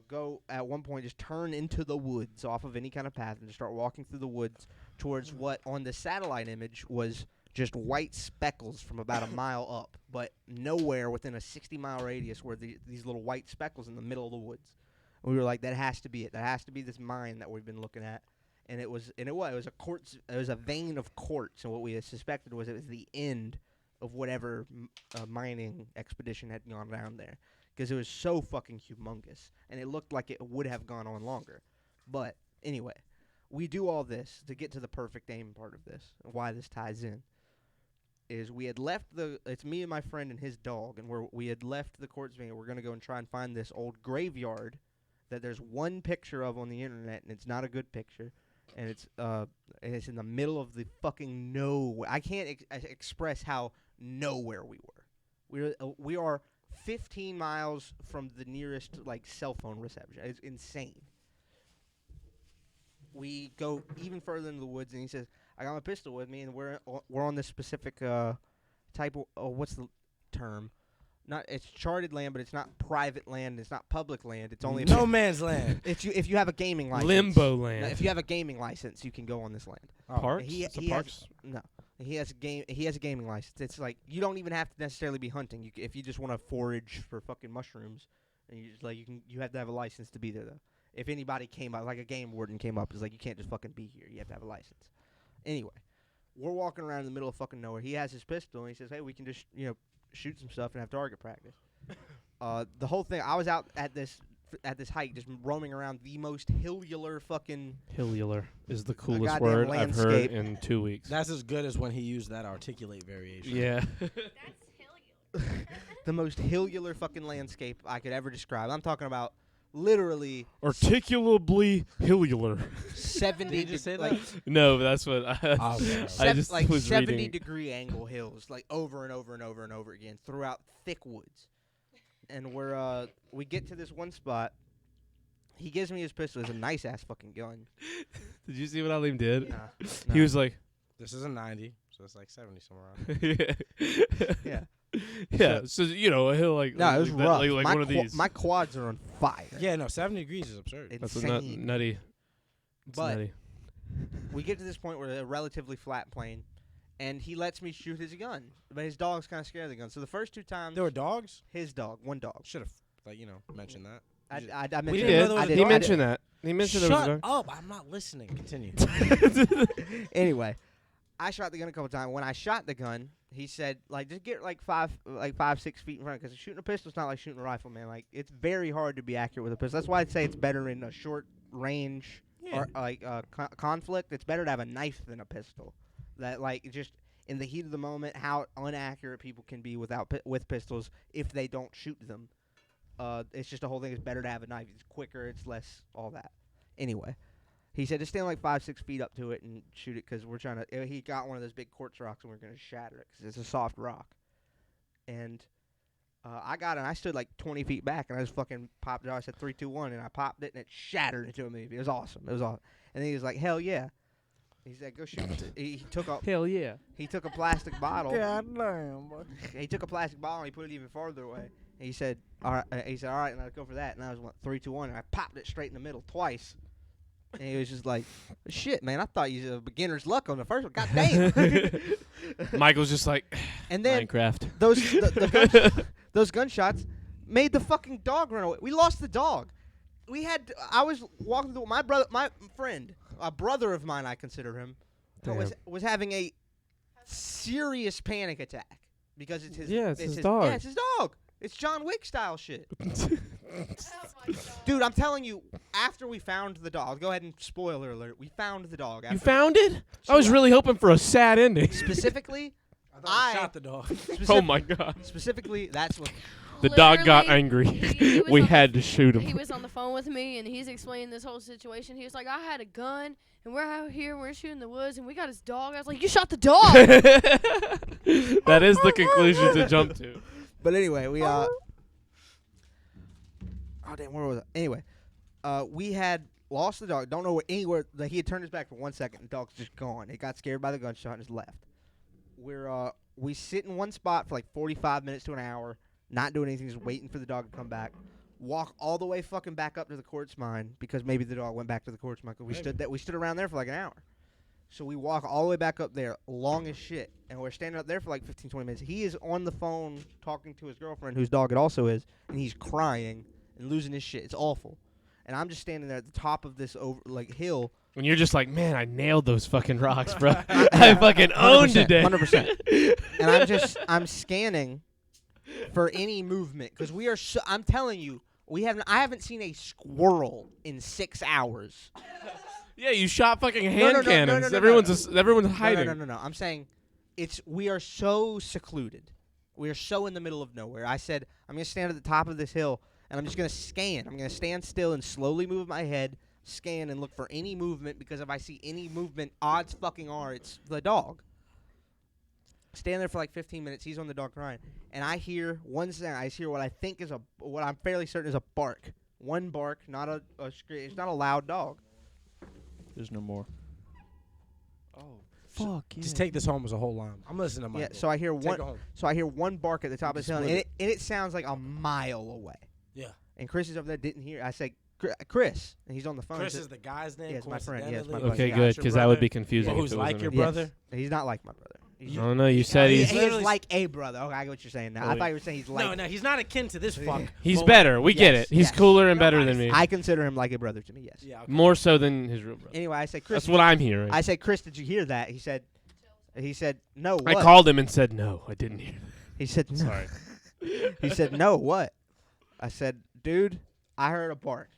Go at one point, just turn into the woods off of any kind of path and just start walking through the woods towards what on the satellite image was just white speckles from about a mile up, but nowhere within a 60-mile radius were these little white speckles in the middle of the woods. And we were like, that has to be it. That has to be this mine that we've been looking at. And it was a quartz. It was a vein of quartz, and what we had suspected was it was the end of whatever mining expedition had gone down there. Because it was so fucking humongous, and it looked like it would have gone on longer. But anyway, we do all this to get to the perfect aim part of this. Why this ties in is we had left it's me and my friend and his dog, and we had left the quartz vein. We're gonna go and try and find this old graveyard that there's one picture of on the internet, and it's not a good picture, and it's in the middle of the fucking nowhere. I can't express how nowhere we were. We are 15 miles from the nearest cell phone reception. It's insane. We go even further into the woods, and he says, "I got my pistol with me, and we're on this specific type of what's the term? It's charted land, but it's not private land. It's not public land. It's only No man's land. if you have a gaming license. Limbo No, land. if you have a gaming license, you can go on this land. Parks? He It's a has- parks? No. He has a gaming license. It's like you don't even have to necessarily be hunting. If you just want to forage for fucking mushrooms, and you have to have a license to be there though. If anybody came up, like a game warden came up, it's like you can't just fucking be here. You have to have a license. Anyway, we're walking around in the middle of fucking nowhere. He has his pistol, and he says, "Hey, we can just shoot some stuff and have target practice." The whole thing. I was out at this hike, just roaming around the most hillular fucking. Hillular is the coolest goddamn word I've heard landscape. in 2 weeks. That's as good as when he used that articulate variation. Yeah. The most hillular fucking landscape I could ever describe. I'm talking about literally Articulably hillular. 70 Did you just say that? No, but that's what Oh, okay. I just like was 70 reading. degree angle hills, like over and over and over and over again throughout thick woods. And we get to this one spot. He gives me his pistol. It's a nice ass fucking gun. Did you see what Aileem did? Nah, He was like, This is a 90, so it's like 70 somewhere around. yeah. yeah. Yeah, so a hill like No, it was that, rough. like my one of these. my quads are on fire. Yeah, no, 70 degrees is absurd. That's Insane. nutty. It's But nutty. we get to this point where a relatively flat plain, and he lets me shoot his gun. But his dog's kind of scared of the gun. So the first two times, There were dogs? his dog, one dog. Should have, mentioned that. I You mentioned We He didn't know did. there was a He dog. mentioned that. He mentioned there was a Shut dog. up. I'm not listening. Continue. Anyway, I shot the gun a couple times. When I shot the gun, he said, just get 5-6 feet in front, because shooting a pistol's not like shooting a rifle, man. Like, it's very hard to be accurate with a pistol. That's why I'd say it's better in a short range Yeah. or conflict. It's better to have a knife than a pistol. That in the heat of the moment how inaccurate people can be with pistols if they don't shoot them. It's just the whole thing is better to have a knife. It's quicker. It's less all that. Anyway, he said just stand like 5-6 feet up to it and shoot it because we're trying to. He got one of those big quartz rocks and we're gonna shatter it because it's a soft rock. And I got it. And I stood like 20 feet back and I just fucking popped it. I said 3, 2, 1, and I popped it and it shattered into a movie. It was awesome. It was awesome. And then he was like, "Hell yeah." He said, "Go shoot." He took a Hell yeah. he took a plastic bottle. God damn, boy. He took a plastic bottle and he put it even farther away. And he said, "All right." He said, "All right," and I'd go for that. And I was 3, 2, 1, and I popped it straight in the middle twice. And he was just like, "Shit, man! I thought you was a beginner's luck on the first one. God damn." Michael's just like, And then Minecraft. those gunshots made the fucking dog run away. We lost the dog. I was walking through my friend, a brother of mine, I consider him, was having a serious panic attack because it's his. Yeah, it's his dog. Yeah, it's his dog. It's John Wick style shit. Oh my God. Dude, I'm telling you, after we found the dog, go ahead and spoiler alert. We found the dog. You found it? I was really hoping for a sad ending. Specifically, I thought he shot the dog. Oh my God. Specifically, that's what. The dog got Literally, angry. he was We on had the- to shoot He him. was on the phone with me, and he's explaining this whole situation. He was like, I had a gun, and we're out here, we're shooting the woods, and we got his dog. I was like, you shot the dog! That is the conclusion to jump to. But anyway, we Oh damn, where was it? Anyway, we had lost the dog. Don't know anywhere. He had turned his back for 1 second. The dog's just gone. It got scared by the gunshot and just left. We sit in one spot for like 45 minutes to an hour, not doing anything, just waiting for the dog to come back. Walk all the way fucking back up to the quartz mine because maybe the dog went back to the quartz mine. 'Cause we stood around there for like an hour. So we walk all the way back up there, long as shit, and we're standing up there for like 15, 20 minutes. He is on the phone talking to his girlfriend, whose dog it also is, and he's crying and losing his shit. It's awful. And I'm just standing there at the top of this hill. When you're just like, man, I nailed those fucking rocks, bro. I fucking owned it. 100%. And I'm scanning for any movement because we are. I'm telling you, I haven't seen a squirrel in 6 hours. Yeah, you shot fucking hand cannons. no. Everyone's hiding. No. I'm saying we are so secluded. We are so in the middle of nowhere. I said, I'm going to stand at the top of this hill, and I'm just going to scan. I'm going to stand still and slowly move my head, scan, and look for any movement, because if I see any movement, odds fucking are it's the dog. Stand there for like 15 minutes. He's on the dog crying. And I hear one sound. I hear what I think is what I'm fairly certain is a bark. One bark, not a scream. It's not a loud dog. There's no more. Oh, fuck yeah. Just take this home as a whole line. I'm listening to Michael. Yeah, so I hear Take one. it home. So I hear one bark at the top of Just the hill, split and it sounds like a mile away. Yeah. And Chris is over there, didn't hear. I say, Chris, and he's on the phone. Chris He is said- the guy's name. Yeah, it's my friend. Yeah, it's my coincidentally. buddy. Okay, Got good, your because that would brother. be confusing. Who's if it like wasn't your him. Yes. brother? He's not like my brother. He's I don't know. You said he he's is literally- like a brother. Okay, I get what you're saying now. I Oh, thought you were saying he's like. No, he's not akin to this fuck. he's But better. We get Yes, it. He's yes. cooler and No, better than me. I consider him like a brother to me. Yes. Yeah. Okay. More so than his real brother. Anyway, I said, Chris. That's what I'm hearing. I said, Chris, did you hear that? He said, no. I What? called him and said no. I didn't hear. He said, no. Sorry. He said, no. What? I said, dude, I heard a bark.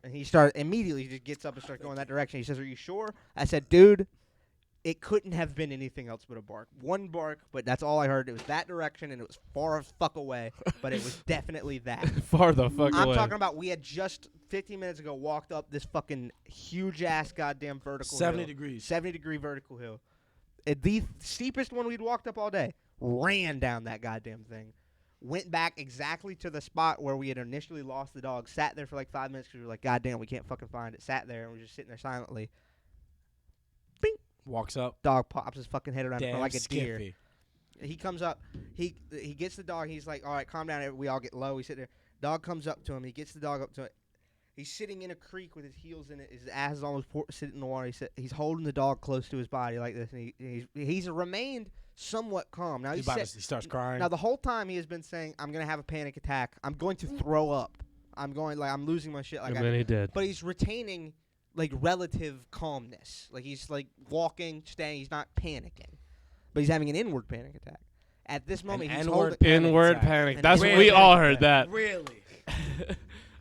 And he immediately just gets up and starts going that direction. He says, are you sure? I said, dude, it couldn't have been anything else but a bark. One bark, but that's all I heard. It was that direction, and it was far as fuck away, but it was definitely that. Far the fuck I'm away. talking about we had just 15 minutes ago walked up this fucking huge-ass goddamn vertical 70 hill. degrees. 70-degree vertical hill. The steepest one we'd walked up all day. Ran down that goddamn thing. Went back exactly to the spot where we had initially lost the dog. Sat there for like 5 minutes because we were like, God damn, we can't fucking find it. Sat there and we're just sitting there silently. Bing! Walks up. Dog pops his fucking head around Damn like a deer. skiffy. He comes up. He gets the dog. He's like, all right, calm down. We all get low. We sit there. Dog comes up to him. He gets the dog up to it. He's sitting in a creek with his heels in it. His ass is almost sitting in the water. He's holding the dog close to his body like this. And he's remained somewhat calm. Now He starts crying. now the whole time he has been saying, "I'm gonna have a panic attack. I'm going to throw up. I'm losing my shit." And then he did. But he's retaining like relative calmness. Like he's like walking, staying. He's not panicking, but he's having an inward panic attack. At this moment, he's inward holding. Inward attack. panic. An That's inward we all panic heard attack. that. Really?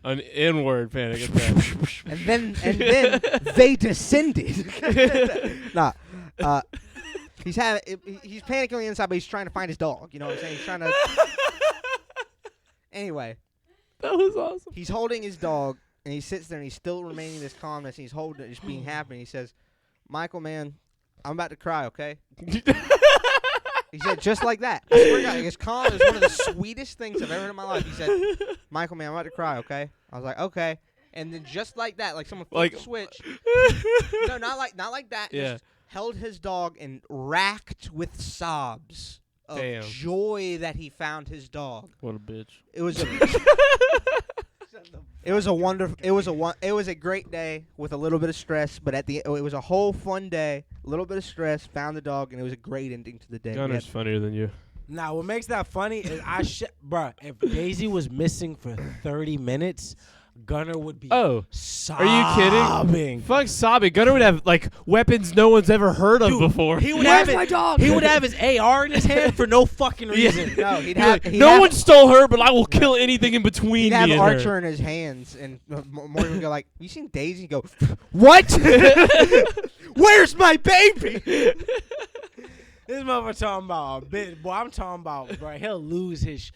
An inward panic attack. And then they descended. nah. He's panicking on the inside, but he's trying to find his dog. You know what I'm saying? He's trying to. Anyway, That was awesome. he's holding his dog, and he sits there, and he's still remaining this calmness, and he's holding it, just being happy. And he says, "Michael, man, I'm about to cry, okay?" He said just like that. I swear to God, his calm is one of the sweetest things I've ever heard in my life. He said, "Michael, man, I'm about to cry, okay?" I was like, "Okay." And then just like that, like someone flipped the switch. No, not like that. Yeah. Just held his dog and racked with sobs of Damn. joy that he found his dog. What a bitch. It was a It was a wonderful it was a great day with a little bit of stress, but it was a whole fun day, a little bit of stress, found the dog, and it was a great ending to the day. Gunner's funnier than you. Now, what makes that funny is bruh, if Daisy was missing for 30 minutes, Gunner would be sobbing. Are you kidding? Fuck sobbing. Gunner would have like weapons no one's ever heard of before. He would Where's have my dog? He would have his AR in his hand for no fucking reason. No, he'd Like, have no one stole her, but I will kill anything in between He'd me have and Archer her. in his hands, and Morgan would go like, "You seen Daisy?" Go, "What? Where's my baby?" This motherfucker talking about a bit, boy. I'm talking about, bro. He'll lose his.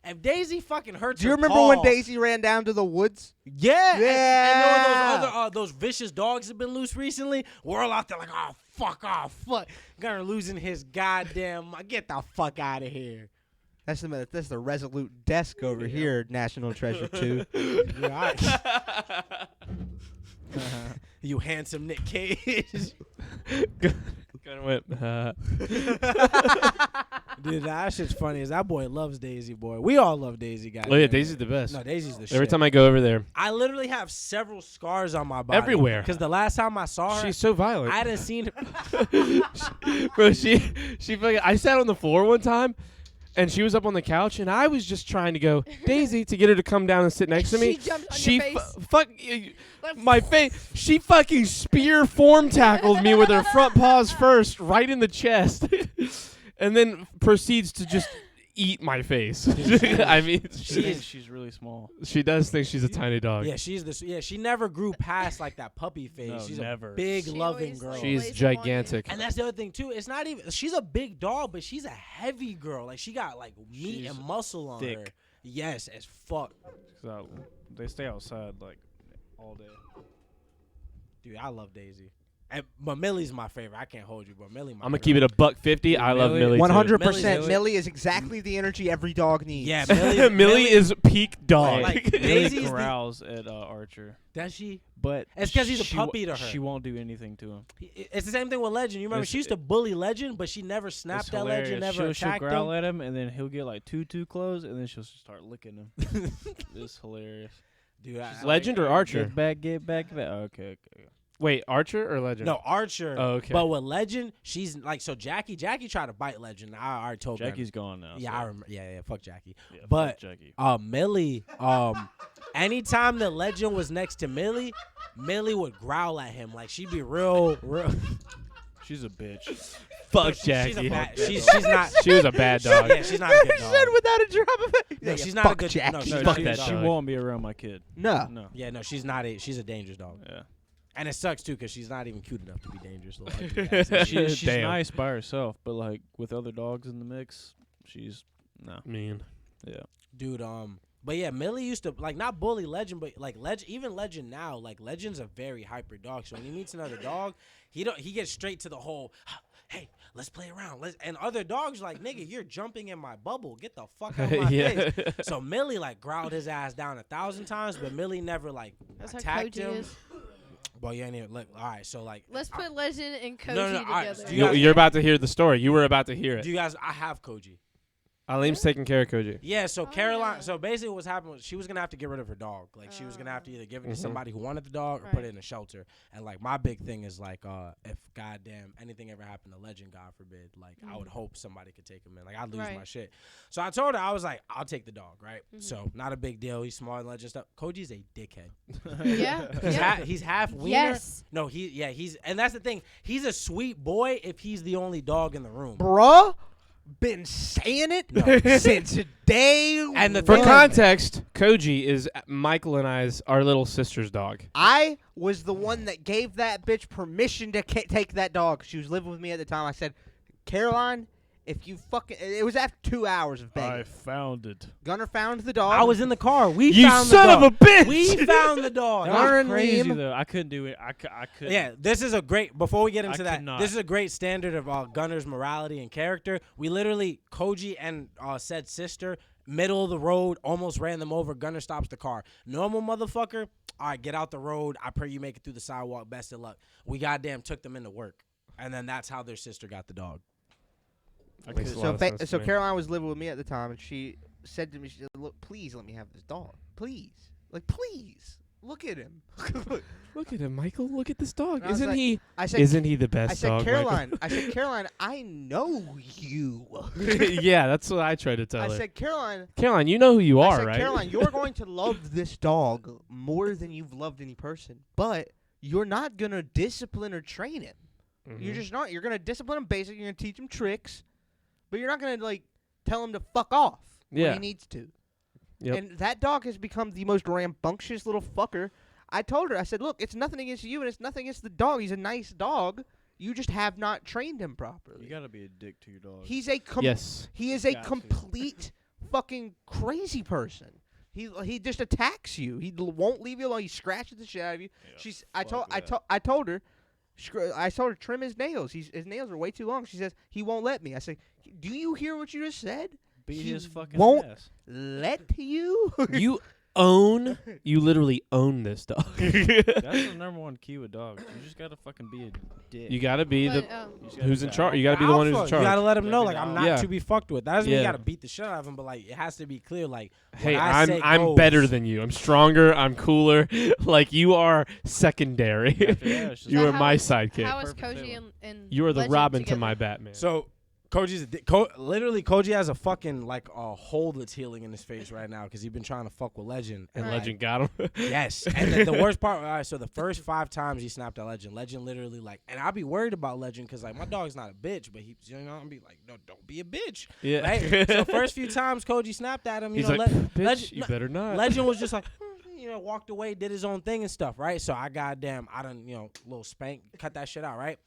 If Daisy fucking hurts. Do you her remember paw, when Daisy ran down to the woods? Yeah. And Yeah. those other those vicious dogs have been loose recently. We're all out there like, oh fuck. Gunner losing his goddamn. Get the fuck out of here. That's the Resolute desk over here, National Treasure 2. Yeah, you handsome Nick Cage. Gunner went. Dude, that shit's funny. Is that boy loves Daisy, boy. We all love Daisy, guys. Oh yeah, Daisy's the best. No, Daisy's the shit. Every time I go over there, I literally have several scars on my body. Everywhere. Because the last time I saw her, she's so violent. I hadn't seen her. Bro, she fucking. I sat on the floor one time, and she was up on the couch, and I was just trying to go Daisy to get her to come down and sit next to me. She jumped on She your face. my face. She fucking spear form tackled me with her front paws first, right in the chest, and then proceeds to just eat my face. I mean, She thinks she's really small. she does think she's a tiny dog. Yeah, she never grew past like that puppy phase. No, she's never. a big She loving always, girl. like, She's lays up on you. gigantic. And that's the other thing too. It's not even. She's a big dog, but she's a heavy girl. Like she got like meat She's and muscle on her. thick. Yes, as fuck. They stay outside like all day. Dude, I love Daisy. But Millie's my favorite. I can't hold you, but Millie. I'm gonna keep it $150. I love Millie- Millie. too. 100%. Millie's- Millie is exactly the energy every dog needs. Yeah, Millie is peak dog. Like, Millie Daisy's the- growls at Archer, Does she? but It's 'cause he's a she puppy to her. She won't do anything to him. It's the same thing with Legend. You remember It's- she used to bully Legend, but she never snapped It's that Legend, hilarious. never she'll attacked growl him. at him, and then he'll get like too close, and then she'll start licking him. It's hilarious. Dude, Legend or Archer? Get back, get back. Okay. Wait, Archer or Legend? No, Archer. Oh, okay. But with Legend, she's like Jackie tried to bite Legend. I already told her. Jackie's gone now. Yeah, so. I remember. Yeah, fuck Jackie. Yeah, fuck But Jackie. Millie, anytime that Legend was next to Millie, Millie would growl at him. Like she'd be real. She's a bitch. Fuck She's Jackie. a bad, she's not. She was a bad dog. Yeah, she's not a good He dog. said without a drop of it. No, Yeah, she's not a fuck good. Jackie. No, she's No, not Fuck a that good she dog. dog. won't be around my kid. No. No. Yeah, no, she's not. She's a dangerous dog. Yeah. And it sucks too because she's not even cute enough to be dangerous. Little ugly ass. She's Damn. nice by herself, but like with other dogs in the mix, she's no. Man. Yeah. Dude, but yeah, Millie used to like not bully Legend, but like even Legend now, like Legend's a very hyper dog. So when he meets another dog, he gets straight to the whole, hey, let's play around. And other dogs like, nigga, you're jumping in my bubble. Get the fuck out of my Yeah. face. So Millie like growled his ass down 1,000 times, but Millie never like That's how attacked Koji him. is. Well, you ain't even look. All right, so like, Let's put Legend and Koji No, all right, together. do you guys- You're about to hear the story. You were about to hear it. do you guys? I have Koji. Aleem's taking care of Koji. Yeah, so Oh, Caroline. yeah. So basically, what's happened was she was gonna have to get rid of her dog. Like she was gonna have to either give it to Mhm. somebody who wanted the dog or put Right. it in a shelter. And like my big thing is like, if goddamn anything ever happened to Legend, God forbid, like I would hope somebody could take him in. Like I'd lose Right. my shit. So I told her I was like, I'll take the dog, right? Mhm. So not a big deal. He's smart and Legend stuff. Koji's a dickhead. Yeah. He's, yeah. he's half wiener. Yes. No, he's and that's the thing. He's a sweet boy if he's the only dog in the room. Bruh, been saying it No. since day And the For thing- context, Koji is Michael and I's our little sister's dog. I was the one that gave that bitch permission to take that dog. She was living with me at the time. I said, Caroline, if you fucking, it was after 2 hours of begging. I found it. Gunner found the dog. I was in the car. We You found son the of dog. a bitch! We found the dog. That Gunner was and crazy Liam. though. I couldn't do it. I couldn't. Yeah, this is a great. Before we get into I that, could not. this is a great standard of Gunner's morality and character. We literally, Koji and said sister, middle of the road, almost ran them over. Gunner stops the car. Normal motherfucker. All right, get out the road. I pray you make it through the sidewalk. Best of luck. We goddamn took them into work, and then that's how their sister got the dog. Makes a lot So, of sense to me. Caroline was living with me at the time, and she said to me, she said, "Look, please let me have this dog. Please. Like, please. Look at him." Look at him, Michael. Look at this dog. And I was Isn't like- he? I said, Isn't he the best I said, dog, Caroline, I know you. Michael? Yeah, that's what I try to tell I her. said, Caroline, you know who you I are, said, right? Caroline, you're going to love this dog more than you've loved any person, but you're not going to discipline or train him. You're Mhm. just not. You're going to discipline him basic. You're going to teach him tricks, but you're not going to, like, tell him to fuck off when Yeah. he needs to. Yep. And that dog has become the most rambunctious little fucker. I told her, I said, look, it's nothing against you, and it's nothing against the dog. He's a nice dog. You just have not trained him properly. You gotta be a dick to your dog. He's a Yes. He is a Got to. complete fucking crazy person. He just attacks you. He won't leave you alone. He scratches the shit out of you. Yeah, I told her trim his nails. His nails are way too long. She says he won't let me. I say, do you hear what you just said? beat he his fucking won't- ass. Let you? You literally own this dog. That's the number one key with dogs. You just gotta fucking be a dick. You gotta be the But, You just gotta who's be in the charge. You alpha. gotta be the one who's in Alpha. charge. You gotta let him You know, gotta like, be I'm the not alpha. to be fucked with. That doesn't mean Yeah. you gotta beat the shit out of him, but like, it has to be clear. Like, Hey, what I say I'm goes. better than you. I'm stronger. I'm cooler. Like you are secondary. After that, it's just You So are how my is- sidekick. How is Perfect Koji sailing. and You are the Legend Robin to together? my Batman. So Koji's literally Koji has a fucking like a hole that's healing in his face right now because he's been trying to fuck with Legend and Right. Legend got him. Yes, and the worst part. All right, so the first 5 times he snapped at Legend literally like, and I'll be worried about Legend because like my dog's not a bitch, but he, you know, I'll be like, no, don't be a bitch. Yeah. Right? So first few times Koji snapped at him, you He's know, like, bitch, Legend- you better not. Legend was just like, you know, walked away, did his own thing and stuff, right? So I done, you know, little spank, cut that shit out, right?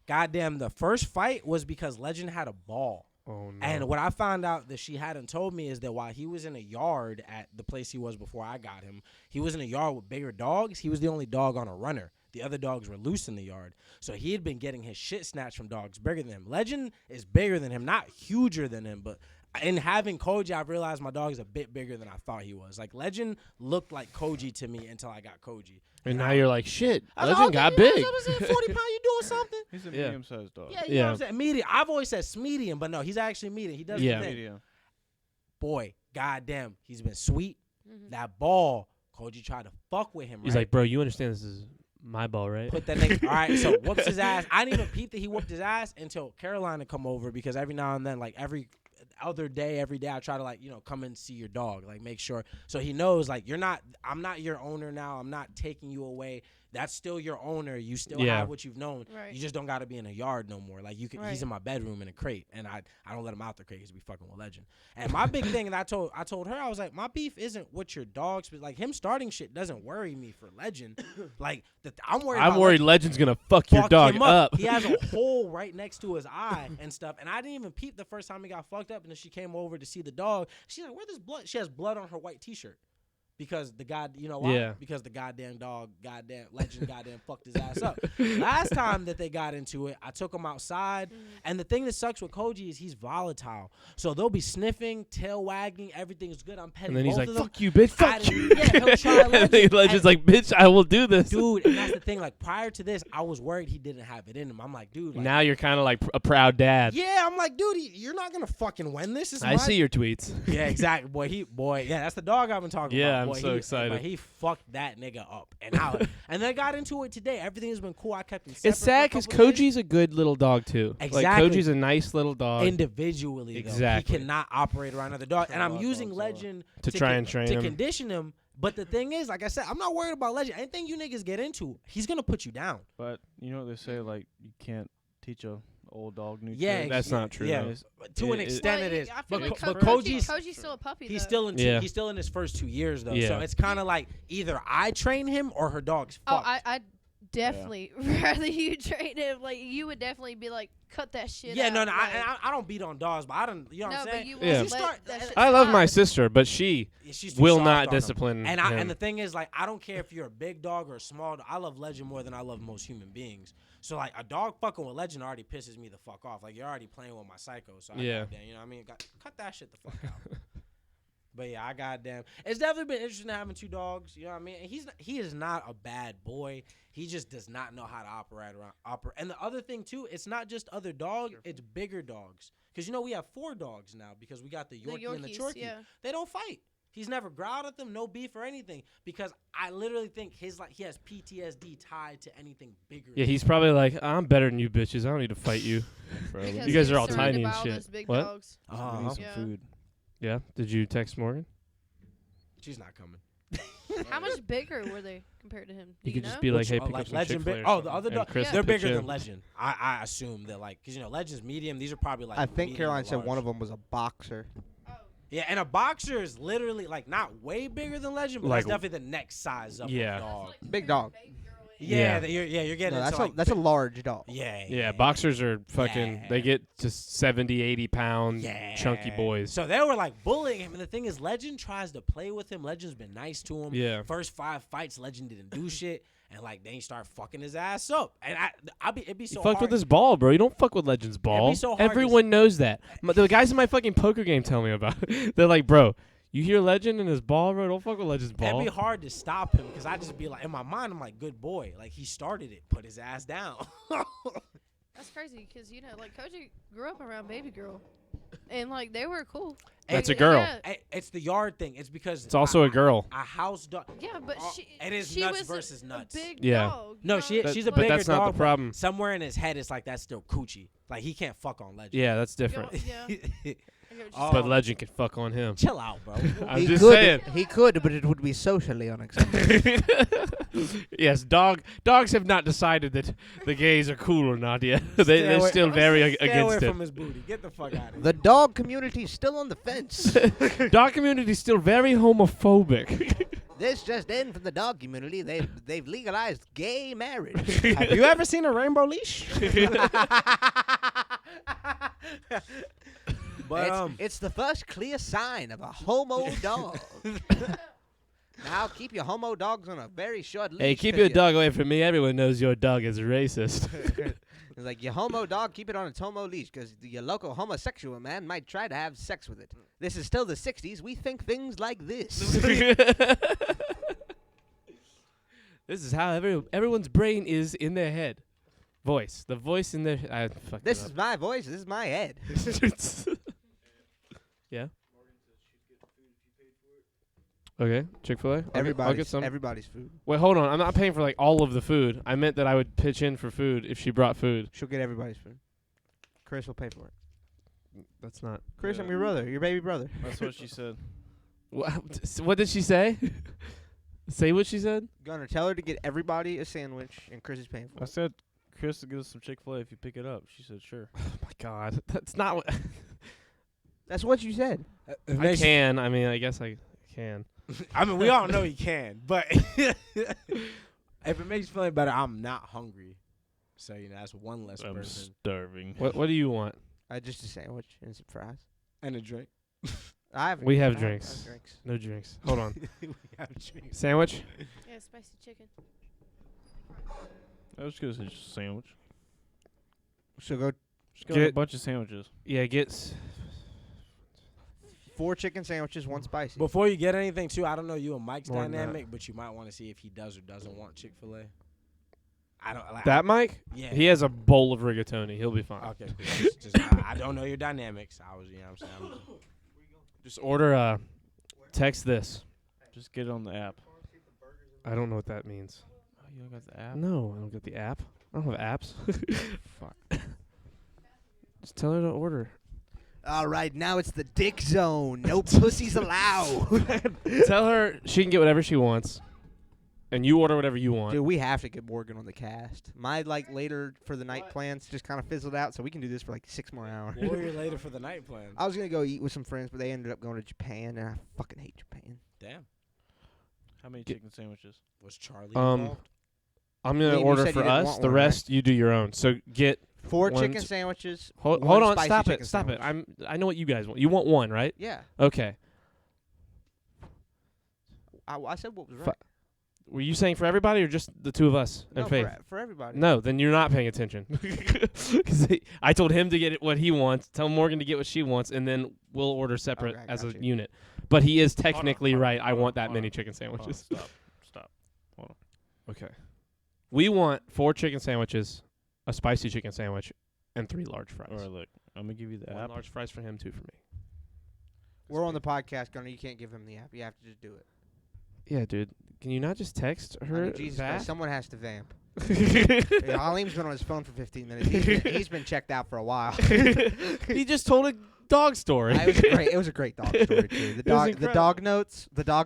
Goddamn, the first fight was because Legend had a ball. Oh no. And what I found out that she hadn't told me is that while he was in a yard at the place he was before I got him, he was in a yard with bigger dogs. He was the only dog on a runner. The other dogs were loose in the yard. So he had been getting his shit snatched from dogs bigger than him. Legend is bigger than him, not huger than him, but in having Koji, I realized my dog is a bit bigger than I thought he was. Like, Legend looked like Koji to me until I got Koji. and now you're like, shit. I was Legend like, got okay, big. you know what I'm saying? 40 pounds, you doing something? He's a Yeah. medium-sized dog. Yeah, you know Yeah. what I'm saying? Medium. I've always said medium, but no, he's actually medium. He does Yeah. the thing. Medium. Boy, goddamn, he's been sweet. Mhm. That ball, Koji tried to fuck with him, He's right? like, bro, you understand this is my ball, right? Put that nigga. All right, so whoops his ass. I didn't even peep that he whooped his ass until Carolina come over because every now and then, like every day, I try to like, you know, come and see your dog, like make sure. So he knows like I'm not your owner now. I'm not taking you away. That's still your owner. You still Yeah. have what you've known. Right. You just don't got to be in a yard no more. Like you can, he's Right. in my bedroom in a crate, and I don't let him out the crate because we fucking with Legend. And my big thing, and I told her, I was like, my beef isn't what your dog's, but like him starting shit doesn't worry me for Legend. Like I'm worried. I'm about worried Legend. Legend's gonna fuck your Fuck dog him up. He has a hole right next to his eye and stuff. And I didn't even peep the first time he got fucked up. And then she came over to see the dog. She's like, "Where's this blood?" She has blood on her white T-shirt. Because you know why? Yeah. Because the goddamn dog, Legend, fucked his ass up. Last time that they got into it, I took him outside, and the thing that sucks with Koji is he's volatile. So they'll be sniffing, tail wagging, everything's good. I'm petting And then he's both like, of them. "Fuck you, bitch! I Fuck you!" didn't- yeah, he'll try And then Legend. Legend's And- like, "Bitch, I will do this." Dude, and that's the thing. Like prior to this, I was worried he didn't have it in him. I'm like, dude. Like, Now you're kind of like a proud dad. yeah, I'm like, dude, you're not gonna fucking win this. This is I my- see your tweets. Yeah, exactly. Yeah, that's the dog I've been talking Yeah, about. I'm Boy, so he, excited. But he fucked that nigga up, and they got into it today. Everything has been cool. I kept him. It's sad because Koji's a good little dog too. Like Exactly. Koji's a nice little dog individually. Exactly. Though. He cannot operate around another dog, and I'm Wild using dogs are. Legend to try and train to him. condition him. But the thing is, like I said, I'm not worried about Legend. Anything you niggas get into, he's gonna put you down. But you know what they say, like you can't teach a old dog new Yeah, tricks. That's not true. Yeah. though. To an It- extent, Well, it is. I feel But, like but Koji's Koji's still a puppy. He's though. still in Yeah. he's still in his first 2 years though. Yeah. So it's kind of like either I train him or her dog's Oh, fucked. I definitely rather you train him. Like you would definitely be like, cut that shit. Yeah, out. no. Like, I don't beat on dogs, but I don't. You know what I'm no, saying? but you Yeah. won't You let start- that shit I love my stop. sister, but she She's too will soft not on 'em. discipline And him. and the thing is, like, I don't care if you're a big dog or a small dog. I love Legend more than I love most human beings. So like a dog fucking with Legend already pisses me the fuck off. Like you're already playing with my psycho. So Yeah. goddamn, you know what I mean? Cut that shit the fuck out. But yeah, I goddamn. It's definitely been interesting having 2 dogs. You know what I mean? And he is not a bad boy. He just does not know how to operate. And the other thing too, it's not just other dogs. It's bigger dogs. Because you know we have 4 dogs now because we got the Yorkie and the Yorkies, Chorkie. yeah. They don't fight. He's never growled at them, no beef or anything. Because I literally think he has PTSD tied to anything bigger. Yeah, than he's him. probably like, I'm better than you bitches. I don't need to fight you. Because You guys he are was all surrounded tiny by and all shit. those big What? dogs. We need some Yeah. food. Yeah. Did you text Morgan? She's not coming. How much bigger were they compared to him? Do You could know? just be like, hey, Oh, pick like up some Legend Chick-fil-A big- or oh, the something, other and dog- Chris They're will pitch bigger than in. Legend. I assume that like because Legend's medium. These are probably like. I think medium Caroline to said one large. of them was a boxer. Yeah, and a boxer is literally like not way bigger than Legend, but Like- that's definitely the next size up. Yeah. Of dog. Big dog. Yeah, Yeah. you're getting. No, into that's a like, large dog. Yeah. Boxers are fucking, Yeah. they get to 70, 80 pound Yeah. chunky boys. So they were like bullying him, and the thing is, Legend tries to play with him. Legend's been nice to him. Yeah. First 5 fights, Legend didn't do shit, and like then he started fucking his ass up, and it'd be so You fucked hard. with his ball, bro. You don't fuck with Legend's ball. so hard to Everyone knows that. The guys in my fucking poker game tell me about it. They're like, bro, you hear Legend and his ball, bro? Don't fuck with Legend's ball. It'd be hard to stop him because I just be like, in my mind, I'm like, good boy. Like, he started it. Put his ass down. That's crazy because you know, like Koji grew up around baby girl, and like they were cool. That's a And- girl. Yeah, It's the yard thing. It's because It's also a girl. a house dog. yeah, but Oh, she. it is she nuts was versus a nuts. big Yeah. dog. No, you she's know? a But bigger that's not dog, the but problem. Somewhere in his head, it's like that's still coochie. Like he can't fuck on Legend. Yeah, that's Yeah, different. yeah. I get what you're Oh. But saying. Legend can fuck on him. Chill out, bro. I'm He just could, saying. He could, but it would be socially unacceptable. Yes, dogs have not decided that the gays are cool or not yet. They're away- still very Stay away against it. from his booty. Get the fuck out of here. The dog community is still on the fence. Dog community is still very homophobic. This just in from the dog community. They've legalized gay marriage. Have you ever seen a rainbow leash? But It's the first clear sign of a homo dog. Now keep your homo dogs on a very short leash. Hey, keep 'cause your dog away from me. Everyone knows your dog is racist. It's like your homo dog, keep it on its homo leash, because your local homosexual man might try to have sex with it. This is still the '60s. We think things like this. This is how everyone's brain is in their head. The voice in their. I fucked This it is my voice. This is my head. up. Yeah. Okay, Chick-fil-A. I'll get some. Everybody's food. Wait, hold on. I'm not paying for like all of the food. I meant that I would pitch in for food if she brought food. She'll get everybody's food. Chris will pay for it. That's not. Chris, Yeah. I'm your brother. Your baby brother. That's what she said. What did she say? Say what she said. Gunner, tell her to get everybody a sandwich, and Chris is paying for I it. said, Chris will get us some Chick-fil-A if you pick it up. She said, sure. Oh my God, that's not what. That's what you said. I can. I mean, I guess I can. I mean, we all know he can, but if it makes you feel better, I'm not hungry. So, you know, that's one less I'm person. starving. What do you want? Just a sandwich and some fries. And a drink. I haven't. We have I have drinks. drinks. No drinks. Hold on. We have drinks. Sandwich. Yeah, spicy chicken. I was gonna say just a sandwich. So go Just got a Get- bunch of sandwiches. Yeah, get. 4 chicken sandwiches, 1 spicy. Before you get anything, too, I don't know you and Mike's More than that. dynamic, but you might want to see if he does or doesn't want Chick-fil-A. I don't like That Mike? Yeah. He has a bowl of rigatoni. He'll be fine. Okay, cool. I don't know your dynamics. I was, you know what I'm saying? Just order. Text this. Just get it on the app. I don't know what that means. Oh, you don't got the app? No, I don't get the app. I don't have apps. Fuck. Just tell her to order. All right, now it's the dick zone. No pussies allowed. Tell her she can get whatever she wants, and you order whatever you want. Dude, we have to get Morgan on the cast. My later for the night plans just kind of fizzled out, so we can do this for 6 more hours. What were your later for the night plans? I was gonna go eat with some friends, but they ended up going to Japan, and I fucking hate Japan. Damn. How many Get- chicken sandwiches? Was Charlie Um, involved? I'm gonna Liam, you order said you for didn't us. want The one, right? rest you do your own. So get 4 one, chicken two- sandwiches. hold one on. spicy Stop it. chicken Stop it. sandwich. I know what you guys want. You want one, right? Yeah. Okay. I said what was Fu- right. Were you saying for everybody or just the two of us No, and Faith? for everybody. No, then you're not paying attention. Because I told him to get what he wants, tell Morgan to get what she wants, and then we'll order separate Okay, as a got you. unit. But he is technically hold on, right. I hold want on, that hold many on. chicken Hold on, sandwiches. stop. Okay. We want 4 chicken sandwiches, a spicy chicken sandwich, and 3 large fries. All right, look, I'm gonna give you the 1 app. large fries for him, 2 for me. We're on the podcast, Gunner. You can't give him the app. You have to just do it. Yeah, dude. Can you not just text I her mean, Jesus back? Christ, someone has to vamp. Yeah, Aileem's been on his phone for 15 minutes. He's been checked out for a while. He just told a dog story. It was a great dog story too. The incredible. dog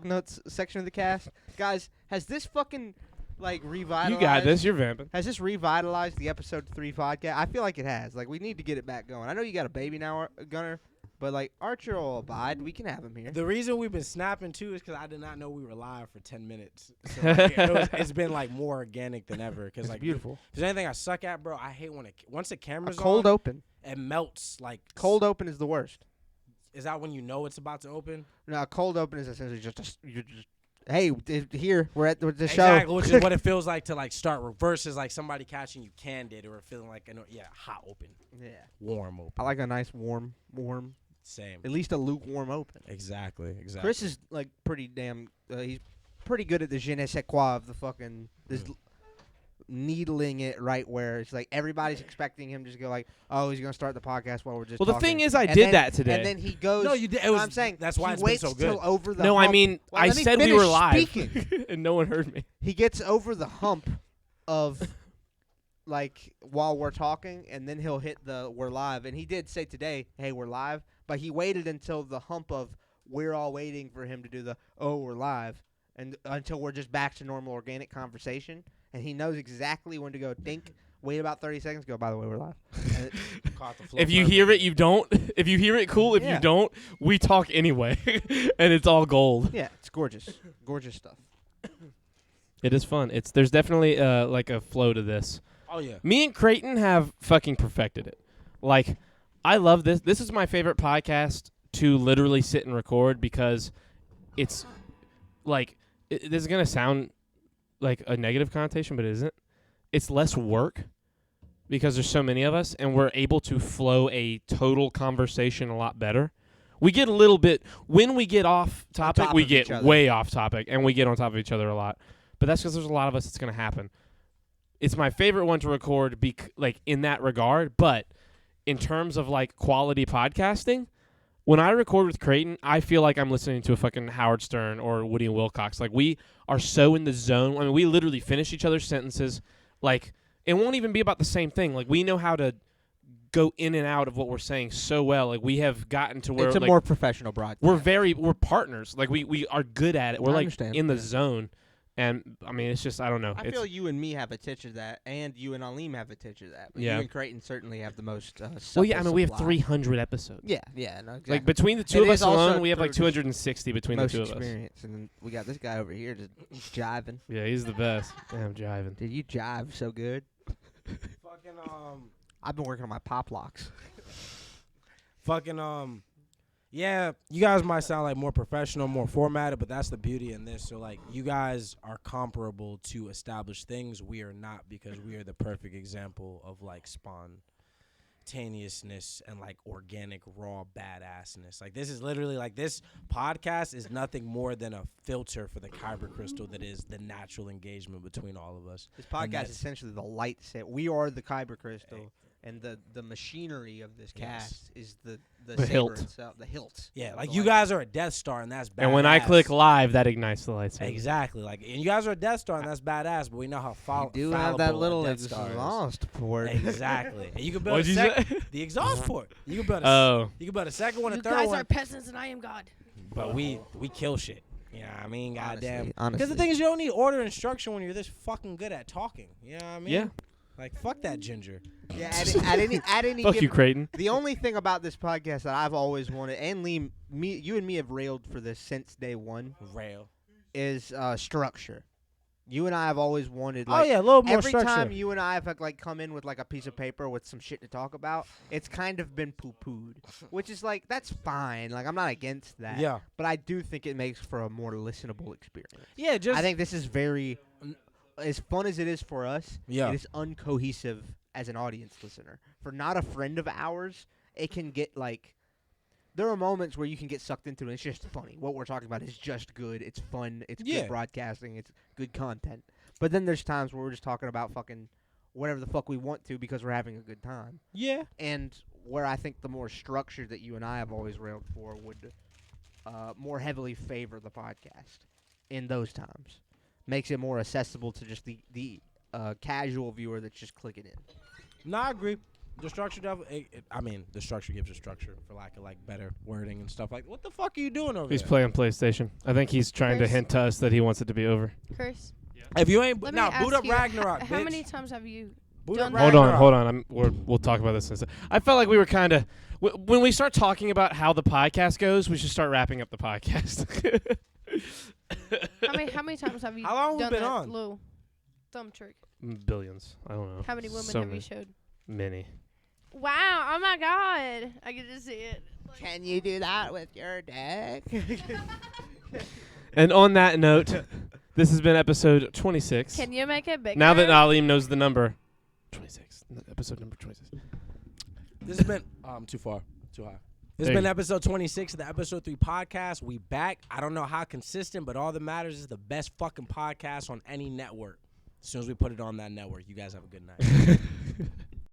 notes section of the cast. Guys, has this fucking like revitalized? You got this. You're vamping. Has this revitalized the episode 3 podcast? I feel like it has. Like we need to get it back going. I know you got a baby now, Gunner, but like Archer will abide. We can have him here. The reason we've been snapping too is because I did not know we were live for 10 minutes. So like, it's been like more organic than ever. Because It's like beautiful. if there's anything I suck at, bro, I hate when once the A camera's cold on, open. it melts. Like Cold open is the worst. Is that when you know it's about to open? No, a cold open is essentially you're just hey, here we're at the show. Exactly, which is what it feels like to like start versus like somebody catching you candid or feeling like hot open, Yeah, warm open. I like a nice warm. Same. At least a lukewarm open. Exactly. Chris is like pretty damn. He's pretty good at the je ne sais quoi of the fucking this needling it right where it's like everybody's expecting him to just go like, oh, he's gonna start the podcast while we're just. Well, the talking. thing is, I And did then- that today. And then he goes. No, you did. No, I'm saying that's why he it's been waits so good. till over the. No, I hump. mean, Well, I let me said we finish were live, speaking. and no one heard me. He gets over the hump of like while we're talking, and then he'll hit the we're live. And he did say today, hey, we're live, but he waited until the hump of we're all waiting for him to do the we're live, and until we're just back to normal organic conversation. And he knows exactly when to go think, wait about 30 seconds, go, by the way, we're live. And Caught the flow If you perfect. hear it, you don't. If you hear it, cool. If Yeah. you don't, we talk anyway, and it's all gold. yeah, it's gorgeous. Gorgeous stuff. It is fun. There's definitely like a flow to this. Oh yeah. Me and Creighton have fucking perfected it. Like, I love this. This is my favorite podcast to literally sit and record because it's like this is gonna sound like a negative connotation, but it isn't. It's less work because there's so many of us, and we're able to flow a total conversation a lot better. We get a little bit when we get off topic, top we of get each other. way off topic, and we get on top of each other a lot. But that's because there's a lot of us. It's gonna happen. It's my favorite one to record, like in that regard. But in terms of like quality podcasting, when I record with Creighton, I feel like I'm listening to a fucking Howard Stern or Woody and Wilcox. Like we are so in the zone. I mean, we literally finish each other's sentences. Like it won't even be about the same thing. Like we know how to go in and out of what we're saying so well. Like we have gotten to where It's a like, more professional broadcast. we're partners. Like we are good at it. We're I like understand. in the Yeah. zone. And I mean, it's just I don't know. I feel you and me have a titch of that, and you and Aileem have a titch of that. But Yeah. you and Creighton certainly have the most. well, yeah. I mean, we have supply. 300 episodes. Yeah, yeah, no, exactly. Like between the two It of us is also alone, we have like produced 260 between the most two of us. experience, and then we got this guy over here just jiving. Yeah, he's the best. Damn, jiving. Dude, you jive so good. Fucking I've been working on my pop locks. fucking yeah, you guys might sound like more professional, more formatted, but that's the beauty in this. So like you guys are comparable to established things. We are not, because we are the perfect example of like spontaneousness and like organic raw badassness. Like this is literally like this podcast is nothing more than a filter for the kyber crystal that is the natural engagement between all of us. This And podcast is that's- essentially the light set. We are the kyber crystal, and the machinery of this Yes. cast is the The saber hilt. itself, the hilt. Yeah, of like the you light. guys are a Death Star, and that's badass. And when I click live, that ignites the lights. Exactly, like, and you guys are a Death Star, and that's badass. But we know how You do have that little Death Star is. exhaust port. Exactly, and you can build What'd a you second, say? the exhaust port. You can build a, Oh, you can build a second one, a You third guys one. are peasants and I am God. But we kill shit. You know what I mean? Goddamn. Honestly. Because the thing is, you don't need order instruction when you're this fucking good at talking. You know what I mean? yeah. Like fuck that ginger. Yeah, at any Fuck given, you, Creighton. The only thing about this podcast that I've always wanted, and Liam, you and me have railed for this since day one, Rail. is structure. You and I have always wanted. Oh Like, yeah, a little more every structure. time you and I have like come in with like a piece of paper with some shit to talk about, it's kind of been poo-pooed, which is like that's fine. Like I'm not against that. Yeah. But I do think it makes for a more listenable experience. Yeah, just I think this is very, as fun as it is for us. Yeah. It is uncohesive as an audience listener. For not a friend of ours, it can get like. There are moments where you can get sucked into it. It's just funny. What we're talking about is just good. It's fun. It's Yeah. good broadcasting. It's good content. But then there's times where we're just talking about fucking whatever the fuck we want to because we're having a good time. Yeah. And where I think the more structure that you and I have always railed for would more heavily favor the podcast in those times. Makes it more accessible to just the casual viewer that's just clicking in. No, I agree. The structure, the structure gives a structure for lack of like better wording and stuff like. What the fuck are you doing over He's there? playing PlayStation. I think he's trying to Chris? hint to us that he wants it to be over. Chris, If you ain't let me now, ask boot up you, Ragnarok. how bitch. many times have you Boot done up that? Hold Ragnarok. on. We'll talk about this in a second. I felt like we were kind of when we start talking about how the podcast goes, we should start wrapping up the podcast. How many times have you How long we done been that on? little thumb trick? Billions. I don't know. How many women So have many. you showed? Many. Wow! Oh my God! I can just see it. Like, Can you do that with your dick? And on that note, this has been episode 26. can you make it bigger? Now that Aileem knows the number, 26. Episode number 26. This has been too far, too high. This There has been you- episode 26 of the episode 3 podcast. We back. I don't know how consistent, but all that matters is the best fucking podcast on any network. As soon as we put it on that network, you guys have a good night.